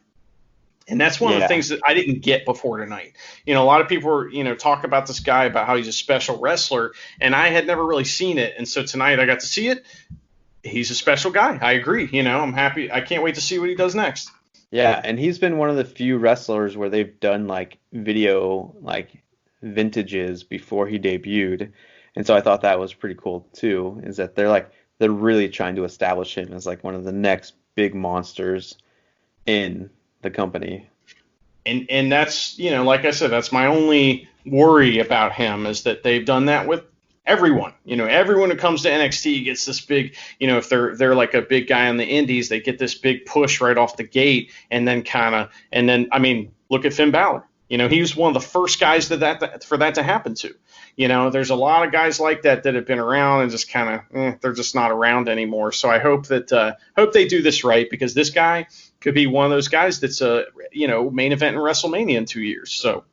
and that's one of the things that I didn't get before tonight. A lot of people were, talk about this guy, about how he's a special wrestler, and I had never really seen it. And so tonight I got to see it. He's a special guy. I agree. I'm happy. I can't wait to see what he does next. Yeah, and he's been one of the few wrestlers where they've done like video like vintages before he debuted. And so I thought that was pretty cool too, is that they're really trying to establish him as like one of the next big monsters in the company. And that's, like I said, that's my only worry about him, is that they've done that with everyone. Everyone who comes to NXT gets this big, if they're like a big guy on the indies, they get this big push right off the gate, and then I mean, look at Finn Balor. He was one of the first guys for that to happen to. There's a lot of guys like that have been around and just kind of, they're just not around anymore. So I hope they do this right, because this guy could be one of those guys that's main event in WrestleMania in 2 years. So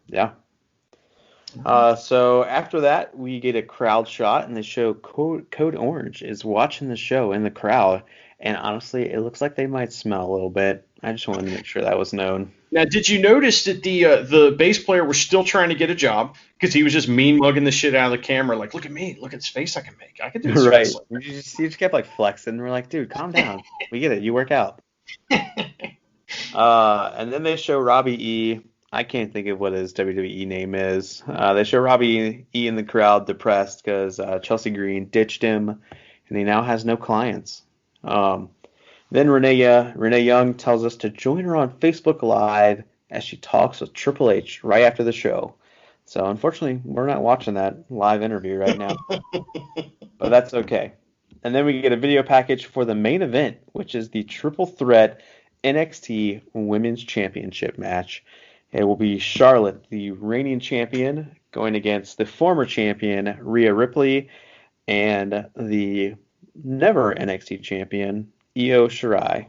yeah. So after that, we get a crowd shot, and they show Code Orange is watching the show in the crowd, and honestly, it looks like they might smell a little bit. I just wanted to make sure that was known. Now, did you notice that the bass player was still trying to get a job, because he was just mean mugging the shit out of the camera, like, look at me, look at this face I can make, I can do this. Right. You just kept like flexing. We're like, dude, calm down. We get it. You work out. And then they show Robbie E. I can't think of what his WWE name is. They show Robbie E in the crowd, depressed because Chelsea Green ditched him, and he now has no clients. Then Renee Young tells us to join her on Facebook Live as she talks with Triple H right after the show. So unfortunately, we're not watching that live interview right now, but that's okay. And then we get a video package for the main event, which is the triple threat NXT Women's Championship match. It will be Charlotte, the reigning champion, going against the former champion, Rhea Ripley, and the never NXT champion, Io Shirai.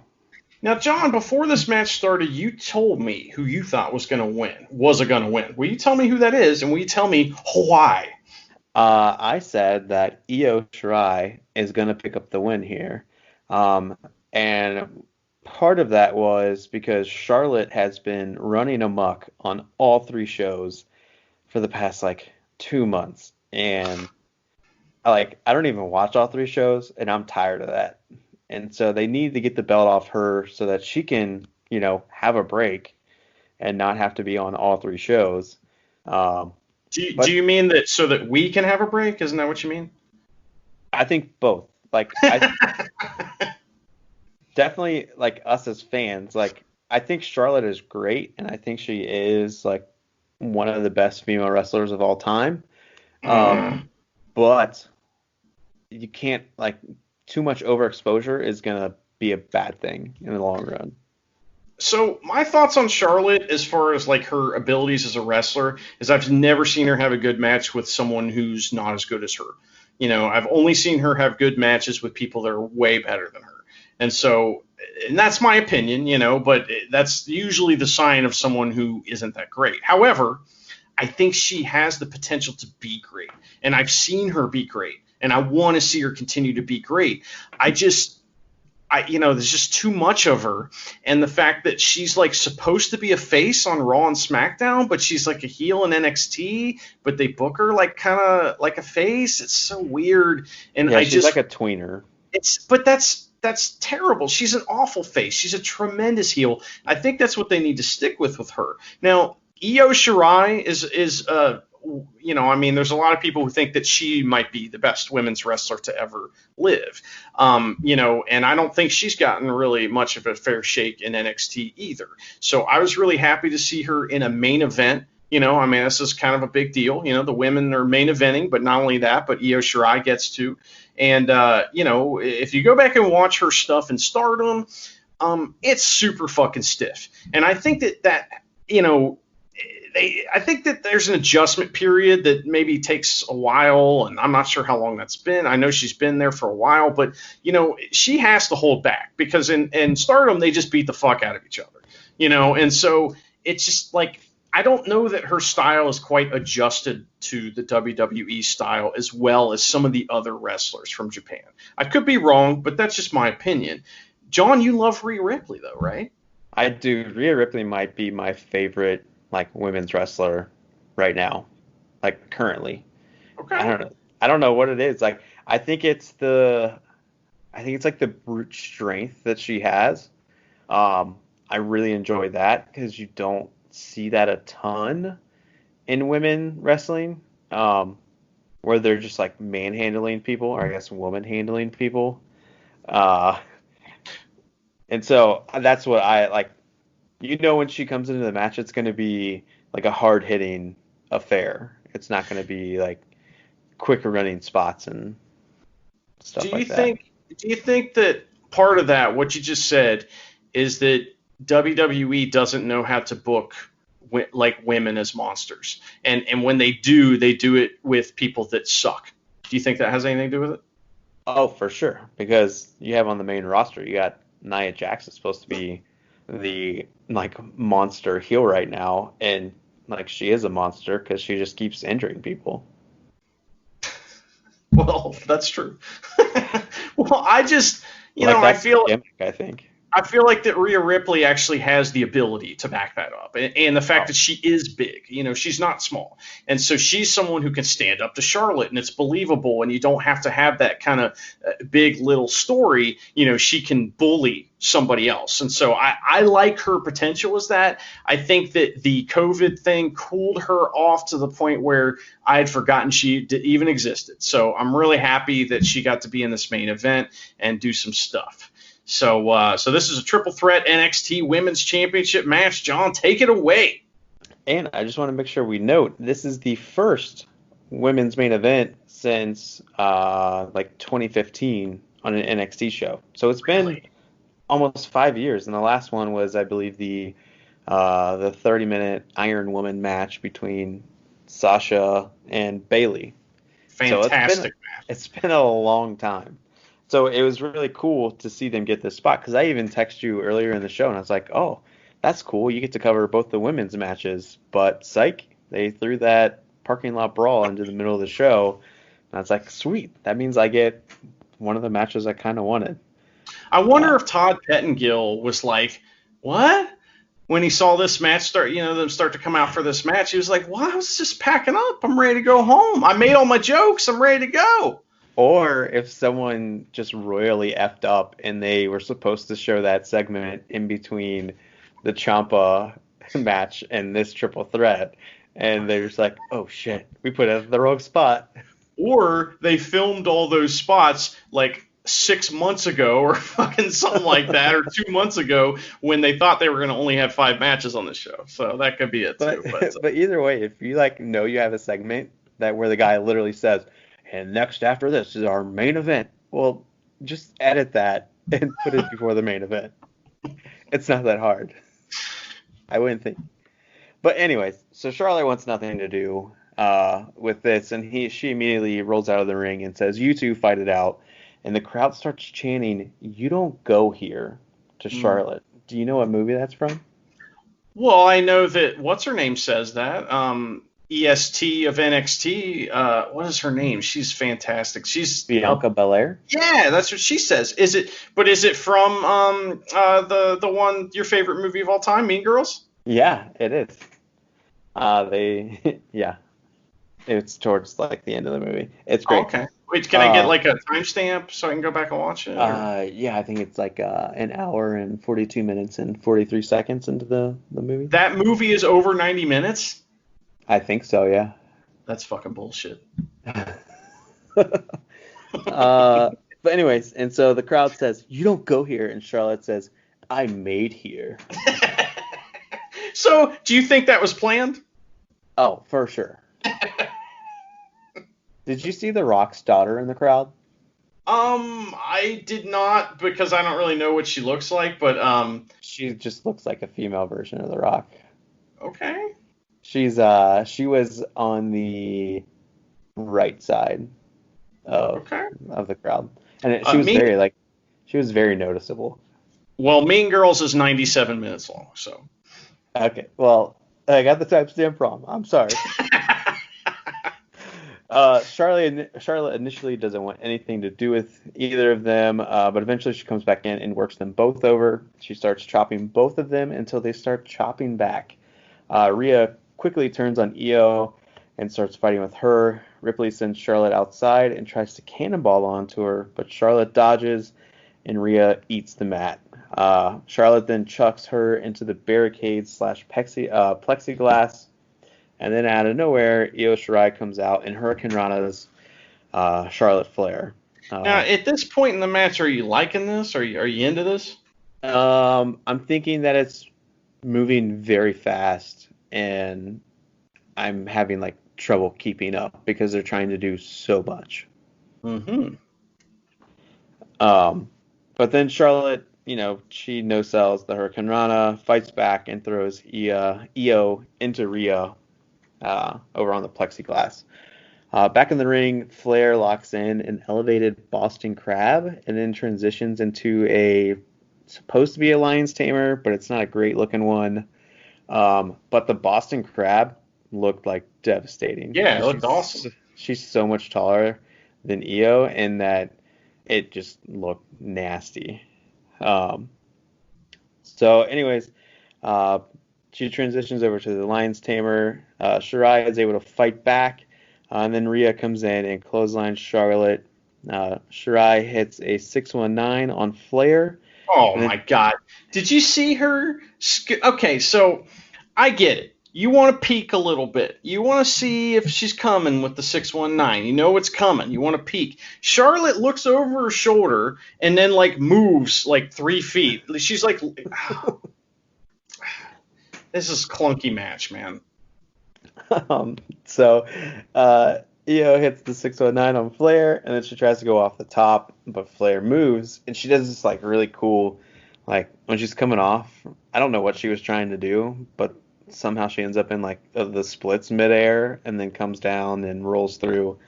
Now, John, before this match started, you told me who you thought was going to win. Will you tell me who that is, and will you tell me why? I said that Io Shirai is going to pick up the win here. And part of that was because Charlotte has been running amok on all three shows for the past 2 months, and I don't even watch all three shows, and I'm tired of that. And so they need to get the belt off her so that she can, have a break and not have to be on all three shows. Do you mean that so that we can have a break? Isn't that what you mean? I think both. Definitely, us as fans, I think Charlotte is great, and I think she is one of the best female wrestlers of all time. But you can't too much overexposure is gonna be a bad thing in the long run. So my thoughts on Charlotte, as far as her abilities as a wrestler, is I've never seen her have a good match with someone who's not as good as her. I've only seen her have good matches with people that are way better than her. And that's my opinion, but that's usually the sign of someone who isn't that great. However, I think she has the potential to be great, and I've seen her be great, and I want to see her continue to be great. There's just too much of her, and the fact that she's supposed to be a face on Raw and SmackDown, but she's a heel in NXT, but they book her kind of like a face. It's so weird, and yeah, she's like a tweener. But that's terrible. She's an awful face. She's a tremendous heel. I think that's what they need to stick with her. Now, Io Shirai is there's a lot of people who think that she might be the best women's wrestler to ever live. And I don't think she's gotten really much of a fair shake in NXT either. So I was really happy to see her in a main event. This is kind of a big deal. The women are main eventing, but not only that, but Io Shirai gets to. And, if you go back and watch her stuff in Stardom, it's super fucking stiff. And I think I think that there's an adjustment period that maybe takes a while, and I'm not sure how long that's been. I know she's been there for a while, but, she has to hold back, because in Stardom, they just beat the fuck out of each other, and so it's just I don't know that her style is quite adjusted to the WWE style as well as some of the other wrestlers from Japan. I could be wrong, but that's just my opinion. John, you love Rhea Ripley, though, right? I do. Rhea Ripley might be my favorite women's wrestler right now, currently. Okay. I don't know what it is. I think it's the I think it's like the brute strength that she has. I really enjoy that because you don't see that a ton in women wrestling, where they're just like manhandling people, or I guess woman handling people. Uh, and so that's what I like. When she comes into the match, it's going to be like a hard hitting affair. It's not going to be like quicker running spots and Do stuff you like that. think do you think that part of that, what you just said, is that WWE doesn't know how to book like women as monsters, and when they do it with people that suck? Do you think that has anything to do with it? Oh, for sure. Because you have on the main roster, you got Nia Jax is supposed to be the like monster heel right now, and like she is a monster because she just keeps injuring people. Well, that's true. Well, I just, Like I that's the feel gimmick, I think. I feel like that Rhea Ripley actually has the ability to back that up, and the fact Oh, that she is big, she's not small, and so she's someone who can stand up to Charlotte, and it's believable, and you don't have to have that kind of big little story. She can bully somebody else, and so I like her potential as that. I think that the COVID thing cooled her off to the point where I had forgotten she even existed. So I'm really happy that she got to be in this main event and do some stuff. So this is a triple threat NXT Women's Championship match. John, take it away. and I just want to make sure we note this is the first women's main event since like 2015 on an NXT show. So it's been Really almost 5 years, and the last one was, I believe, the 30-minute Iron Woman match between Sasha and Bailey. So fantastic match. it's been a long time. So it was really cool to see them get this spot because I even texted you earlier in the show and I was like, oh, that's cool. You get to cover both the women's matches, but psych, they threw that parking lot brawl into the middle of the show. And I was like, sweet, that means I get one of the matches I kind of wanted. I Uh, wonder if Todd Pettengill was like, what? When he saw this match start, them start to come out for this match, he was like, well, I was just packing up. I'm ready to go home. I made all my jokes. I'm ready to go. Or if someone just royally effed up and they were supposed to show that segment in between the Ciampa match and this triple threat, and they're just like, oh shit, we put it at the wrong spot. Or they filmed all those spots like 6 months ago or fucking something like that, or 2 months ago when they thought they were going to only have 5 matches on the show. So that could be it But too. But but either way, if you like know you have a segment that where the guy literally says, and next after this is our main event, well, just edit that and put it before the main event. It's not that hard. I wouldn't think. But anyways, so Charlotte wants nothing to do with this, and she immediately rolls out of the ring and says, "You two fight it out." And the crowd starts chanting, "You don't go here," to Charlotte. Do you know what movie that's from? well, I know that what's her name says that. EST of NXT. What is her name? She's fantastic. She's Bianca Belair? yeah, that's what she says. Is it? But is it from the one your favorite movie of all time, Mean Girls? Yeah, it is. Yeah, it's towards like the end of the movie. It's Oh, great. okay. Wait, can I get Uh, like a timestamp so I can go back and watch it? yeah, I think it's like an hour and 42 minutes and 43 seconds into the movie. That movie is over 90 minutes? I think so, yeah. That's fucking bullshit. But anyways, and so the crowd says, "You don't go here," and Charlotte says, "I made here." So, do you think that was planned? Oh, for sure. Did you see The Rock's daughter in the crowd? I did not because I don't really know what she looks like, but She just looks like a female version of The Rock. okay. She was on the right side Okay. of the crowd, and she was she was very noticeable. Well, Mean Girls is 97 minutes long, so. Okay, well, I got the timestamp wrong. I'm sorry. Charlotte initially doesn't want anything to do with either of them, but eventually she comes back in and works them both over. She starts chopping both of them until they start chopping back. Rhea quickly turns on Io and starts fighting with her. Ripley sends Charlotte outside and tries to cannonball onto her, but Charlotte dodges and Rhea eats the mat. Charlotte then chucks her into the barricade slash plexiglass, and then out of nowhere, Io Shirai comes out and Hurricane Rana's Charlotte Flair. Now, at this point in the match, are you liking this? Are you into this? I'm thinking that it's moving very fast, and I'm having like trouble keeping up because they're trying to do so much. Mm-hmm. But then Charlotte, she no-sells the Hurricane Rana, fights back, and throws Io into Rhea over on the plexiglass. Back in the ring, Flair locks in an elevated Boston Crab and then transitions into a supposed to be a Lion's Tamer, but it's not a great looking one. But the Boston Crab looked like devastating. Yeah, it looked awesome. She's so much taller than Io, and that it just looked nasty. So anyways, she transitions over to the Lion's Tamer. Shirai is able to fight back, and then Rhea comes in and clotheslines Charlotte. Shirai hits a 619 on Flair. Oh my God! Did you see her? Okay, so I get it. You want to peek a little bit. You want to see if she's coming with the 619. You know it's coming. You want to peek. Charlotte looks over her shoulder and then moves 3 feet. She's like, oh. This is a clunky match, man. So Io hits the 619 on Flair, and then she tries to go off the top, but Flair moves, and she does this really cool, when she's coming off. I don't know what she was trying to do, but somehow she ends up in the splits midair and then comes down and rolls through.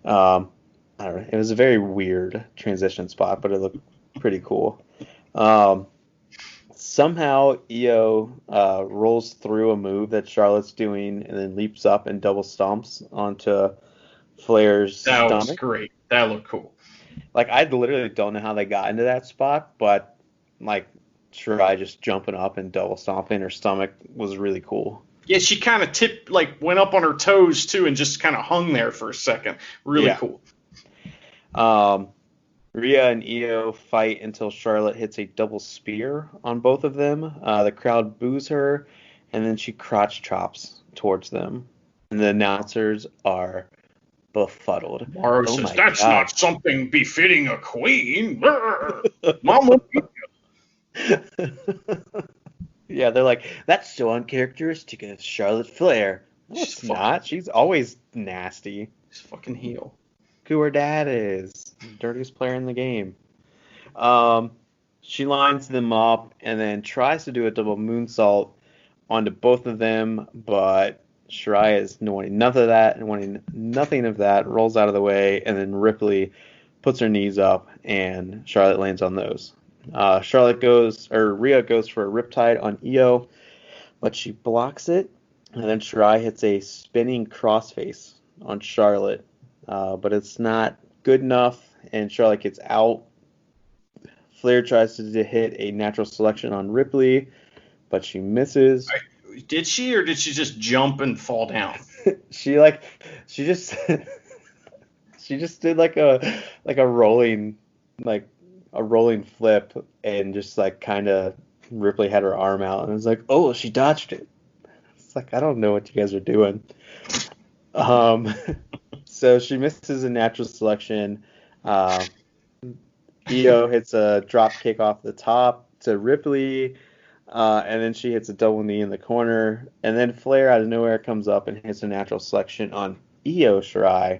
I don't know. It was a very weird transition spot, but it looked pretty cool. Somehow Io rolls through a move that Charlotte's doing and then leaps up and double stomps onto Flair's stomach. That was great. That looked cool. I literally don't know how they got into that spot, but Shirai just jumping up and double stomping her stomach was really cool. Yeah, she kind of went up on her toes too and just kind of hung there for a second. Really cool. Rhea and Io fight until Charlotte hits a double spear on both of them. The crowd boos her, and then she crotch chops towards them. And the announcers are befuddled. Mara says, "That's not something befitting a queen." Mama. Yeah, they're like, "That's so uncharacteristic of Charlotte Flair." No, it's not. She's always nasty. She's fucking heel. Who her dad is. Dirtiest player in the game. She lines them up and then tries to do a double moonsault onto both of them, but Shirai is wanting nothing of that and wanting nothing of that, rolls out of the way, and then Ripley puts her knees up and Charlotte lands on those. Rhea goes for a riptide on Io, but she blocks it, and then Shirai hits a spinning crossface on Charlotte, but it's not good enough, and Charlotte gets out. Flair tries to hit a natural selection on Ripley, but she misses. Did she, or did she just jump and fall down? she just did a rolling flip, and just kind of Ripley had her arm out, and it was like, oh, she dodged it. It's I don't know what you guys are doing. So she misses a natural selection. Io hits a drop kick off the top to Ripley, and then she hits a double knee in the corner. And then Flair out of nowhere comes up and hits a natural selection on Io Shirai.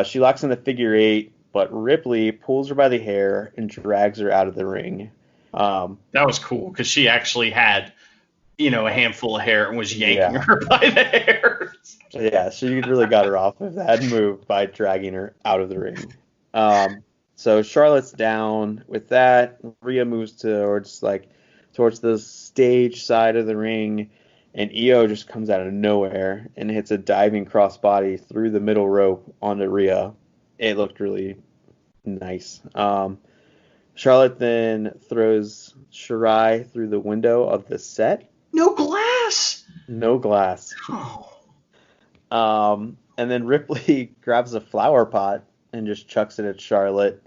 She locks in the figure 8, but Ripley pulls her by the hair and drags her out of the ring. That was cool because she actually had, a handful of hair and was yanking her by the hair. Yeah, she really got her off of that move by dragging her out of the ring. So Charlotte's down with that. Rhea moves towards the stage side of the ring, and Io just comes out of nowhere and hits a diving crossbody through the middle rope onto Rhea. It looked really nice. Charlotte then throws Shirai through the window of the set. No glass. No glass. Oh. And then Ripley grabs a flower pot and just chucks it at Charlotte.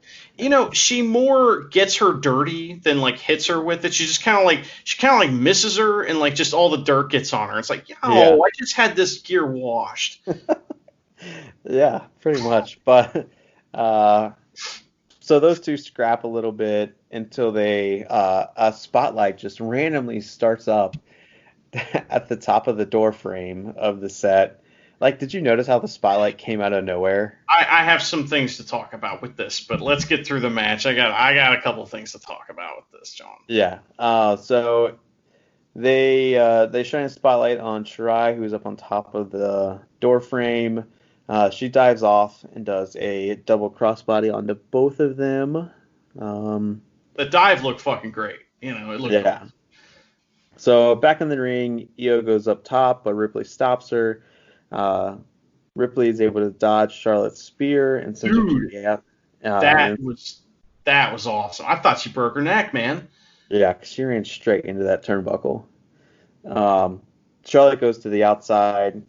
She more gets her dirty than like hits her with it. She kind of like misses her and like just all the dirt gets on her. It's like, Yeah. I just had this gear washed. Yeah, pretty much. But so those two scrap a little bit until a spotlight just randomly starts up at the top of the door frame of the set. Like, did you notice how the spotlight came out of nowhere? I have some things to talk about with this, but let's get through the match. I got a couple things to talk about with this, John. Yeah. So they shine a spotlight on Shirai, who's up on top of the door frame. She dives off and does a double crossbody onto both of them. The dive looked fucking great. It looked Cool. So back in the ring, Io goes up top, but Ripley stops her. Ripley is able to dodge Charlotte's spear and sends her to the out. That was awesome. I thought she broke her neck, man. Yeah, because she ran straight into that turnbuckle. Charlotte goes to the outside.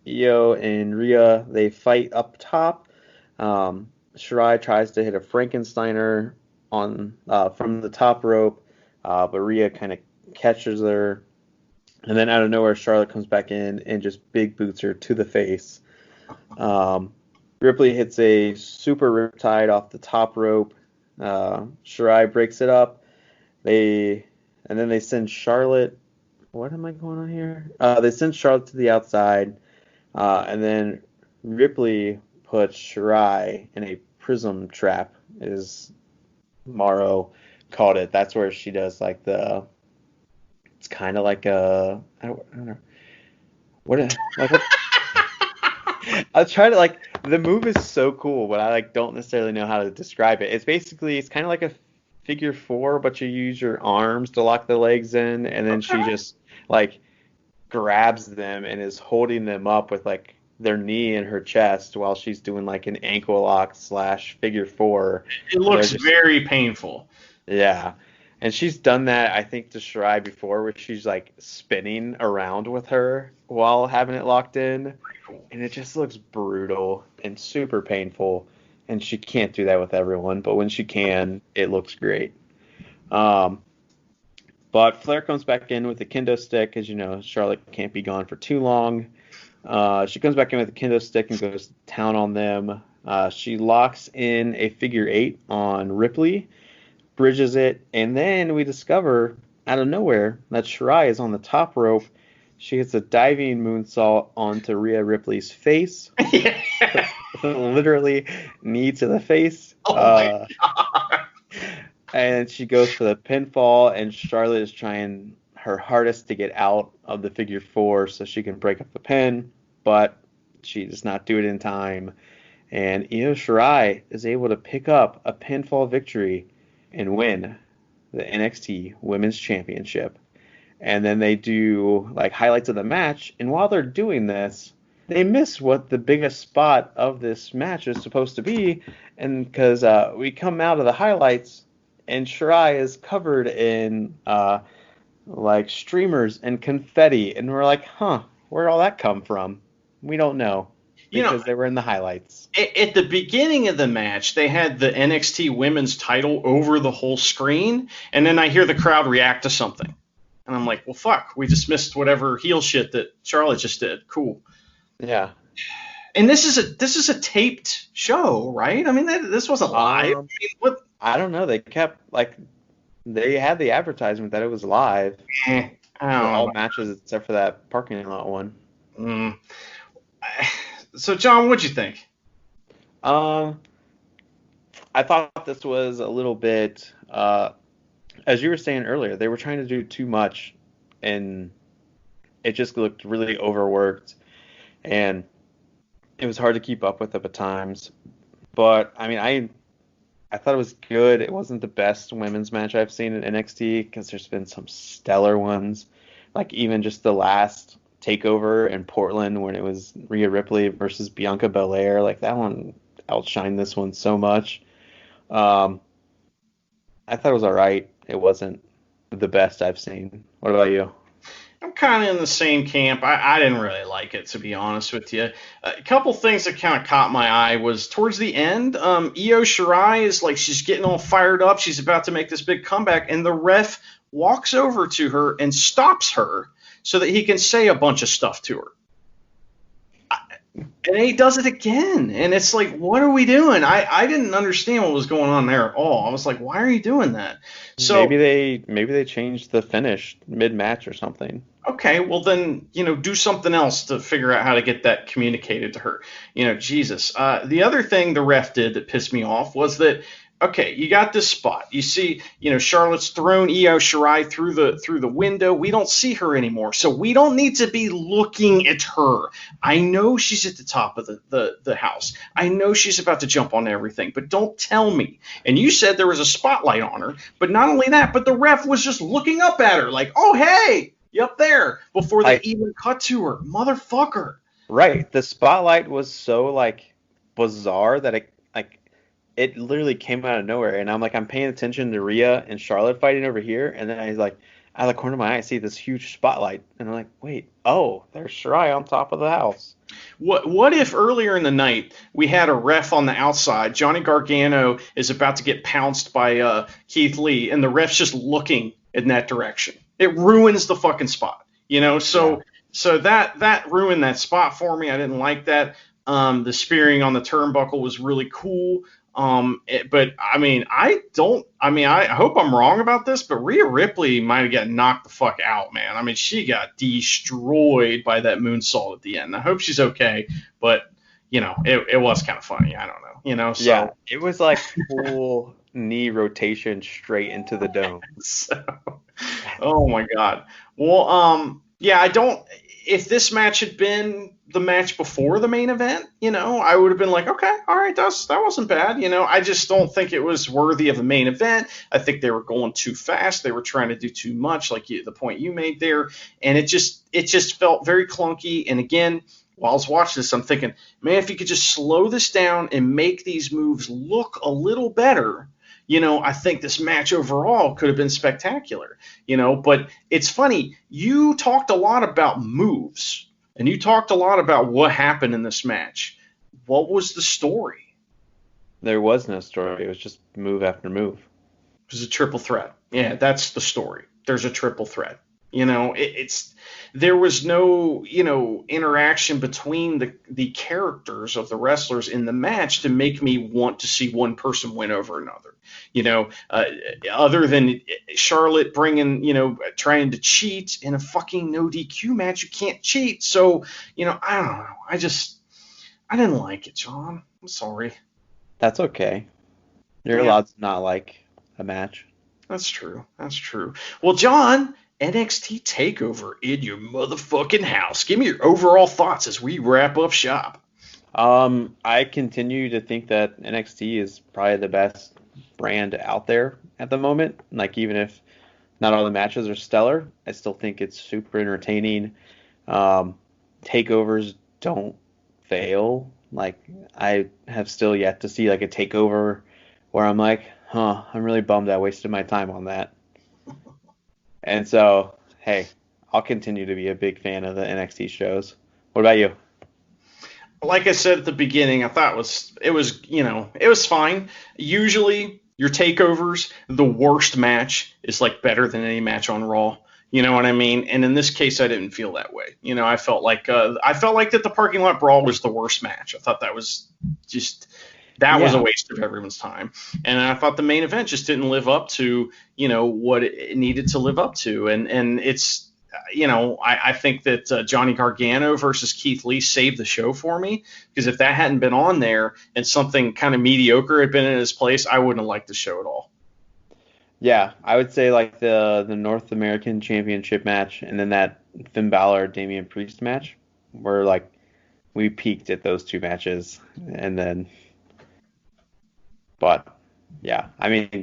Io and Rhea, they fight up top. Shirai tries to hit a Frankensteiner from the top rope, but Rhea kind of catches her. And then out of nowhere, Charlotte comes back in and just big boots her to the face. Ripley hits a super riptide off the top rope. Shirai breaks it up. And then they send Charlotte. What am I going on here? They send Charlotte to the outside. And then Ripley puts Shirai in a prism trap, as Morrow called it. That's where she does like it's kind of like I don't know. What I try to the move is so cool, but I don't necessarily know how to describe it. It's kind of like a figure four, but you use your arms to lock the legs in, and then she just grabs them and is holding them up with their knee in her chest while she's doing an ankle lock / figure four. It looks very painful. Yeah. And she's done that, I think, to Shirai before, where she's spinning around with her while having it locked in. And it just looks brutal and super painful. And she can't do that with everyone, but when she can, it looks great. But Flair comes back in with the kendo stick, as you know, Charlotte can't be gone for too long. She comes back in with the kendo stick and goes to town on them. She locks in a figure 8 on Ripley, bridges it, and then we discover out of nowhere that Shirai is on the top rope. She hits a diving moonsault onto Rhea Ripley's face. Literally knee to the face. Oh my God. And she goes for the pinfall, and Charlotte is trying her hardest to get out of the figure 4 so she can break up the pin, but she does not do it in time. And Io Shirai is able to pick up a pinfall victory and win the NXT Women's Championship. And then they do highlights of the match, and while they're doing this, they miss what the biggest spot of this match is supposed to be, and because we come out of the highlights and Shirai is covered in streamers and confetti, and we're like, where'd all that come from? We don't know. Because they were in the highlights. At the beginning of the match, they had the NXT Women's title over the whole screen, and then I hear the crowd react to something. And I'm like, well, fuck, we just missed whatever heel shit that Charlotte just did. Cool. Yeah. And this is a taped show, right? I mean, this wasn't live. What? I don't know. They kept, they had the advertisement that it was live. I don't know. All matches except for that parking lot one. So, John, what'd you think? I thought this was a little bit, as you were saying earlier, they were trying to do too much, and it just looked really overworked, and it was hard to keep up with at times. But, I mean, I thought it was good. It wasn't the best women's match I've seen in NXT, because there's been some stellar ones, even just the last Takeover in Portland when it was Rhea Ripley versus Bianca Belair. That one outshined this one so much. I thought it was all right. It wasn't the best I've seen. What about you? I'm kind of in the same camp. I didn't really like it, to be honest with you. A couple things that kind of caught my eye was towards the end, Io Shirai is like, she's getting all fired up. She's about to make this big comeback, and the ref walks over to her and stops her so that he can say a bunch of stuff to her. And he does it again. And it's like, what are we doing? I didn't understand what was going on there at all. I was like, why are you doing that? So maybe they changed the finish mid-match or something. Okay, well then, do something else to figure out how to get that communicated to her. Jesus. The other thing the ref did that pissed me off was that, okay, you got this spot. You see, Charlotte's thrown Io Shirai through the window. We don't see her anymore, so we don't need to be looking at her. I know she's at the top of the house. I know she's about to jump on everything, but don't tell me. And you said there was a spotlight on her, but not only that, but the ref was just looking up at her like, oh, hey, you up there, before they even cut to her. Motherfucker. Right. The spotlight was so, bizarre that it literally came out of nowhere. And I'm paying attention to Rhea and Charlotte fighting over here. And then out of the corner of my eye, I see this huge spotlight. And I'm like, wait, there's Shirai on top of the house. What if earlier in the night we had a ref on the outside? Johnny Gargano is about to get pounced by Keith Lee, and the ref's just looking in that direction. It ruins the fucking spot, So that ruined that spot for me. I didn't like that. The spearing on the turnbuckle was really cool. But I hope I'm wrong about this, but Rhea Ripley might have gotten knocked the fuck out, man. She got destroyed by that moonsault at the end. I hope she's okay, but it was kind of funny. I don't know, So. Yeah, it was like full knee rotation straight into the dome. Oh my God. Well, yeah, if this match had been the match before the main event, I would have been like, okay, all right, that wasn't bad. I just don't think it was worthy of the main event. I think they were going too fast. They were trying to do too much, like the point you made there. And it just felt very clunky. And again, while I was watching this, I'm thinking, man, if you could just slow this down and make these moves look a little better, I think this match overall could have been spectacular, but it's funny. You talked a lot about moves, and you talked a lot about what happened in this match. What was the story? There was no story. It was just move after move. It was a triple threat. Yeah, that's the story. There's a triple threat. There was no, interaction between the characters of the wrestlers in the match to make me want to see one person win over another. Other than Charlotte trying to cheat in a fucking no DQ match. You can't cheat. So, I don't know. I didn't like it, John. I'm sorry. That's okay. You're allowed to not like a match. That's true. Well, John, NXT Takeover in your motherfucking house. Give me your overall thoughts as we wrap up shop. I continue to think that NXT is probably the best brand out there at the moment. Even if not all the matches are stellar, I still think it's super entertaining. Takeovers don't fail. I have still yet to see a takeover where I'm like, I'm really bummed I wasted my time on that. And so, hey, I'll continue to be a big fan of the NXT shows. What about you? Like I said at the beginning, I thought it was fine. Usually, your takeovers, the worst match is better than any match on Raw. You know what I mean? And in this case, I didn't feel that way. I felt like that the parking lot brawl was the worst match. I thought that was just. That was a waste of everyone's time. And I thought the main event just didn't live up to, what it needed to live up to. And it's, I think that Johnny Gargano versus Keith Lee saved the show for me. Because if that hadn't been on there and something kind of mediocre had been in his place, I wouldn't have liked the show at all. Yeah, I would say the North American Championship match and then that Finn Balor Damian Priest match were we peaked at those two matches. And then... But yeah,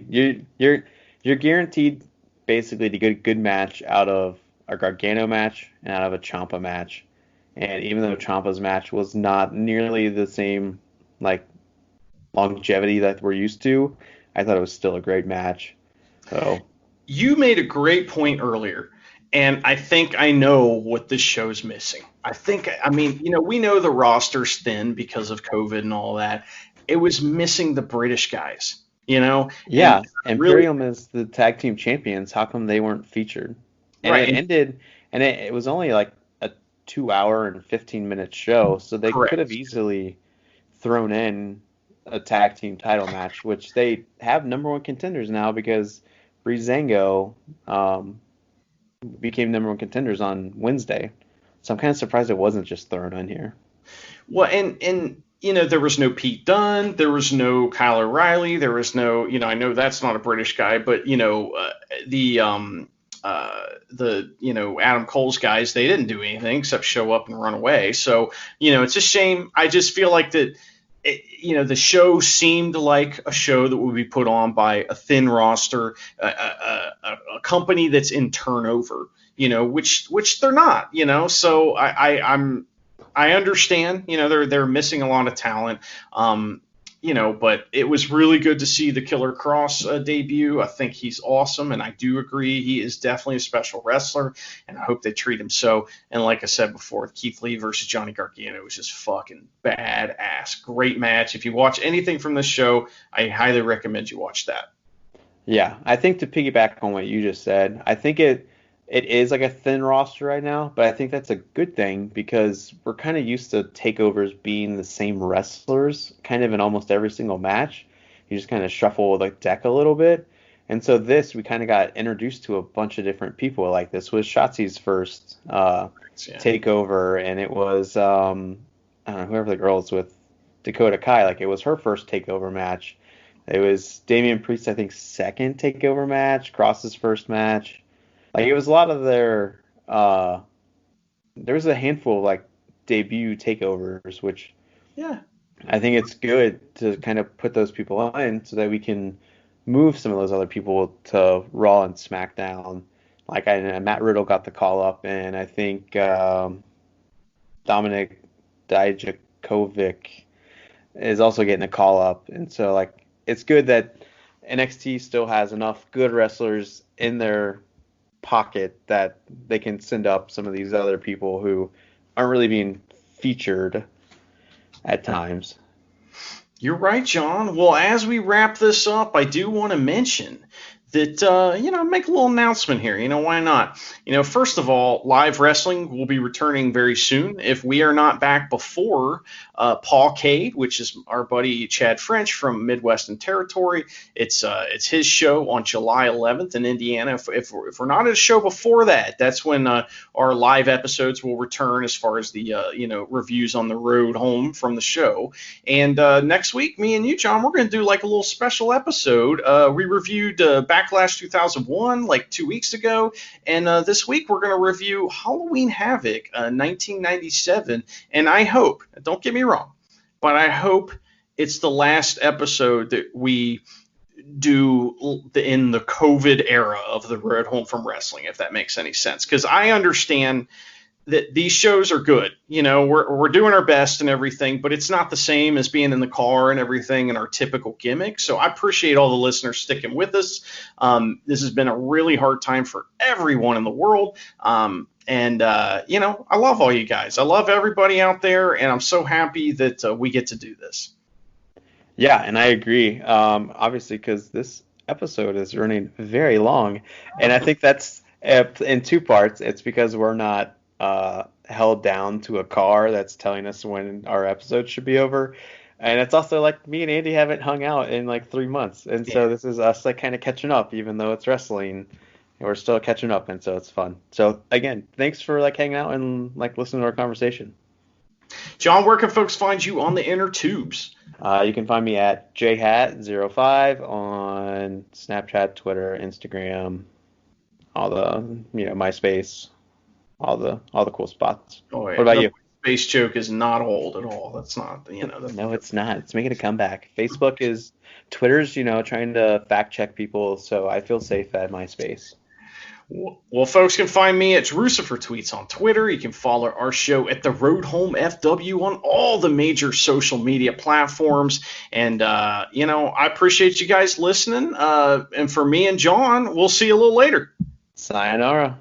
you're guaranteed basically to get a good match out of a Gargano match and out of a Ciampa match. And even though Ciampa's match was not nearly the same longevity that we're used to, I thought it was still a great match. So you made a great point earlier. And I think I know what this show's missing. I mean, we know the roster's thin because of COVID and all that. It was missing the British guys, Yeah, and really, Imperium is the tag team champions. How come they weren't featured? And right, it and ended, and it was only like a 2 hour and 15-minute show, so they could have correct. easily thrown in a tag team title match, which they have number one contenders now because Breezango became number one contenders on Wednesday. So I'm kind of surprised it wasn't just thrown in here. Well, and there was no Pete Dunne, there was no Kyle O'Reilly, there was no, I know that's not a British guy, but Adam Cole's guys, they didn't do anything except show up and run away. So it's a shame. I just feel like that. The show seemed like a show that would be put on by a thin roster, a company that's in turnover, which they're not, So I understand, they're missing a lot of talent, but it was really good to see the Killer Cross debut. I think he's awesome, and I do agree he is definitely a special wrestler, and I hope they treat him so. And like I said before, Keith Lee versus Johnny Gargano was just fucking badass. Great match. If you watch anything from this show, I highly recommend you watch that. Yeah, I think to piggyback on what you just said, I think it is like a thin roster right now, but I think that's a good thing because we're kind of used to takeovers being the same wrestlers kind of in almost every single match. You just kind of shuffle the deck a little bit. And so we kind of got introduced to a bunch of different people. Like this was Shotzi's first takeover, and it was, I don't know, whoever the girl is with, Dakota Kai, like it was her first takeover match. It was Damian Priest's, I think, second takeover match, Cross's first match. Like it was a lot of their there was a handful of like debut takeovers, which I think it's good to kind of put those people in so that we can move some of those other people to Raw and SmackDown. Like Matt Riddle got the call up, and I think Dominic Dijakovic is also getting a call up, and so like it's good that NXT still has enough good wrestlers in their pocket that they can send up some of these other people who aren't really being featured at times. You're right, John. Well, as we wrap this up, I do want to mention that, make a little announcement here. Why not? First of all, live wrestling will be returning very soon. If we are not back before Paul Cade, which is our buddy Chad French from Midwestern Territory, it's his show on July 11th in Indiana. If we're not at a show before that, that's when our live episodes will return as far as the, reviews on the road home from the show. And next week, me and you, John, we're going to do like a little special episode. We reviewed Backlash 2001 like 2 weeks ago, and this week we're going to review Halloween Havoc 1997, and I hope, don't get me wrong, but I hope it's the last episode that we do in the COVID era of the road home from wrestling, if that makes any sense, because I understand that these shows are good. We're doing our best and everything, but it's not the same as being in the car and everything and our typical gimmick. So I appreciate all the listeners sticking with us. This has been a really hard time for everyone in the world. I love all you guys. I love everybody out there, and I'm so happy that we get to do this. Yeah, and I agree. Obviously, because this episode is running very long, and I think that's in two parts. It's because we're not held down to a car that's telling us when our episode should be over, and it's also like me and Andy haven't hung out in like 3 months, and so this is us like kind of catching up, even though it's wrestling, and we're still catching up, and so it's fun. So again, thanks for like hanging out and like listening to our conversation. John, where can folks find you on the inner tubes? You can find me at jhat05 on Snapchat, Twitter, Instagram, all the MySpace. All the cool spots. Oh, yeah. What about you? Space joke is not old at all. That's not, No, it's not. It's making a comeback. Twitter's, trying to fact check people, so I feel safe at MySpace. Well, folks can find me at Jerusalem Tweets on Twitter. You can follow our show at The Road Home FW on all the major social media platforms. And, I appreciate you guys listening. And for me and John, we'll see you a little later. Sayonara.